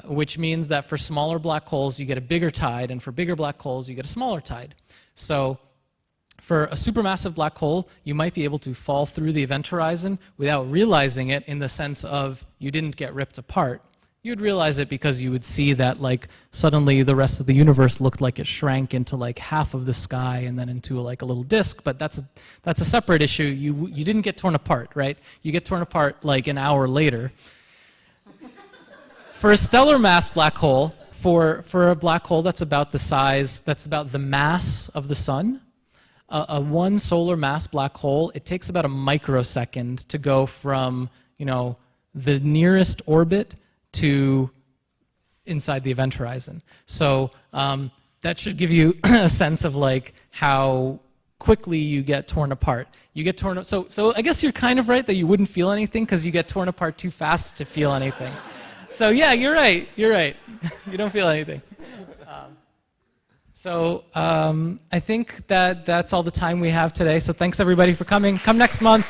S1: which means that for smaller black holes, you get a bigger tide, and for bigger black holes, you get a smaller tide. So for a supermassive black hole, you might be able to fall through the event horizon without realizing it, in the sense of you didn't get ripped apart. You'd realize it because you would see that like suddenly the rest of the universe looked like it shrank into like half of the sky and then into like a little disk, but that's a separate issue. You didn't get torn apart, right? You get torn apart like an hour later. For a stellar mass black hole, for a black hole that's about the mass of the sun, a 1 solar mass black hole, it takes about a microsecond to go from, the nearest orbit to inside the event horizon. So that should give you a sense of like how quickly you get torn apart. You get torn. So I guess you're kind of right that you wouldn't feel anything because you get torn apart too fast to feel anything. So yeah, you're right. You're right. You don't feel anything. I think that's all the time we have today. So thanks everybody for coming. Come next month.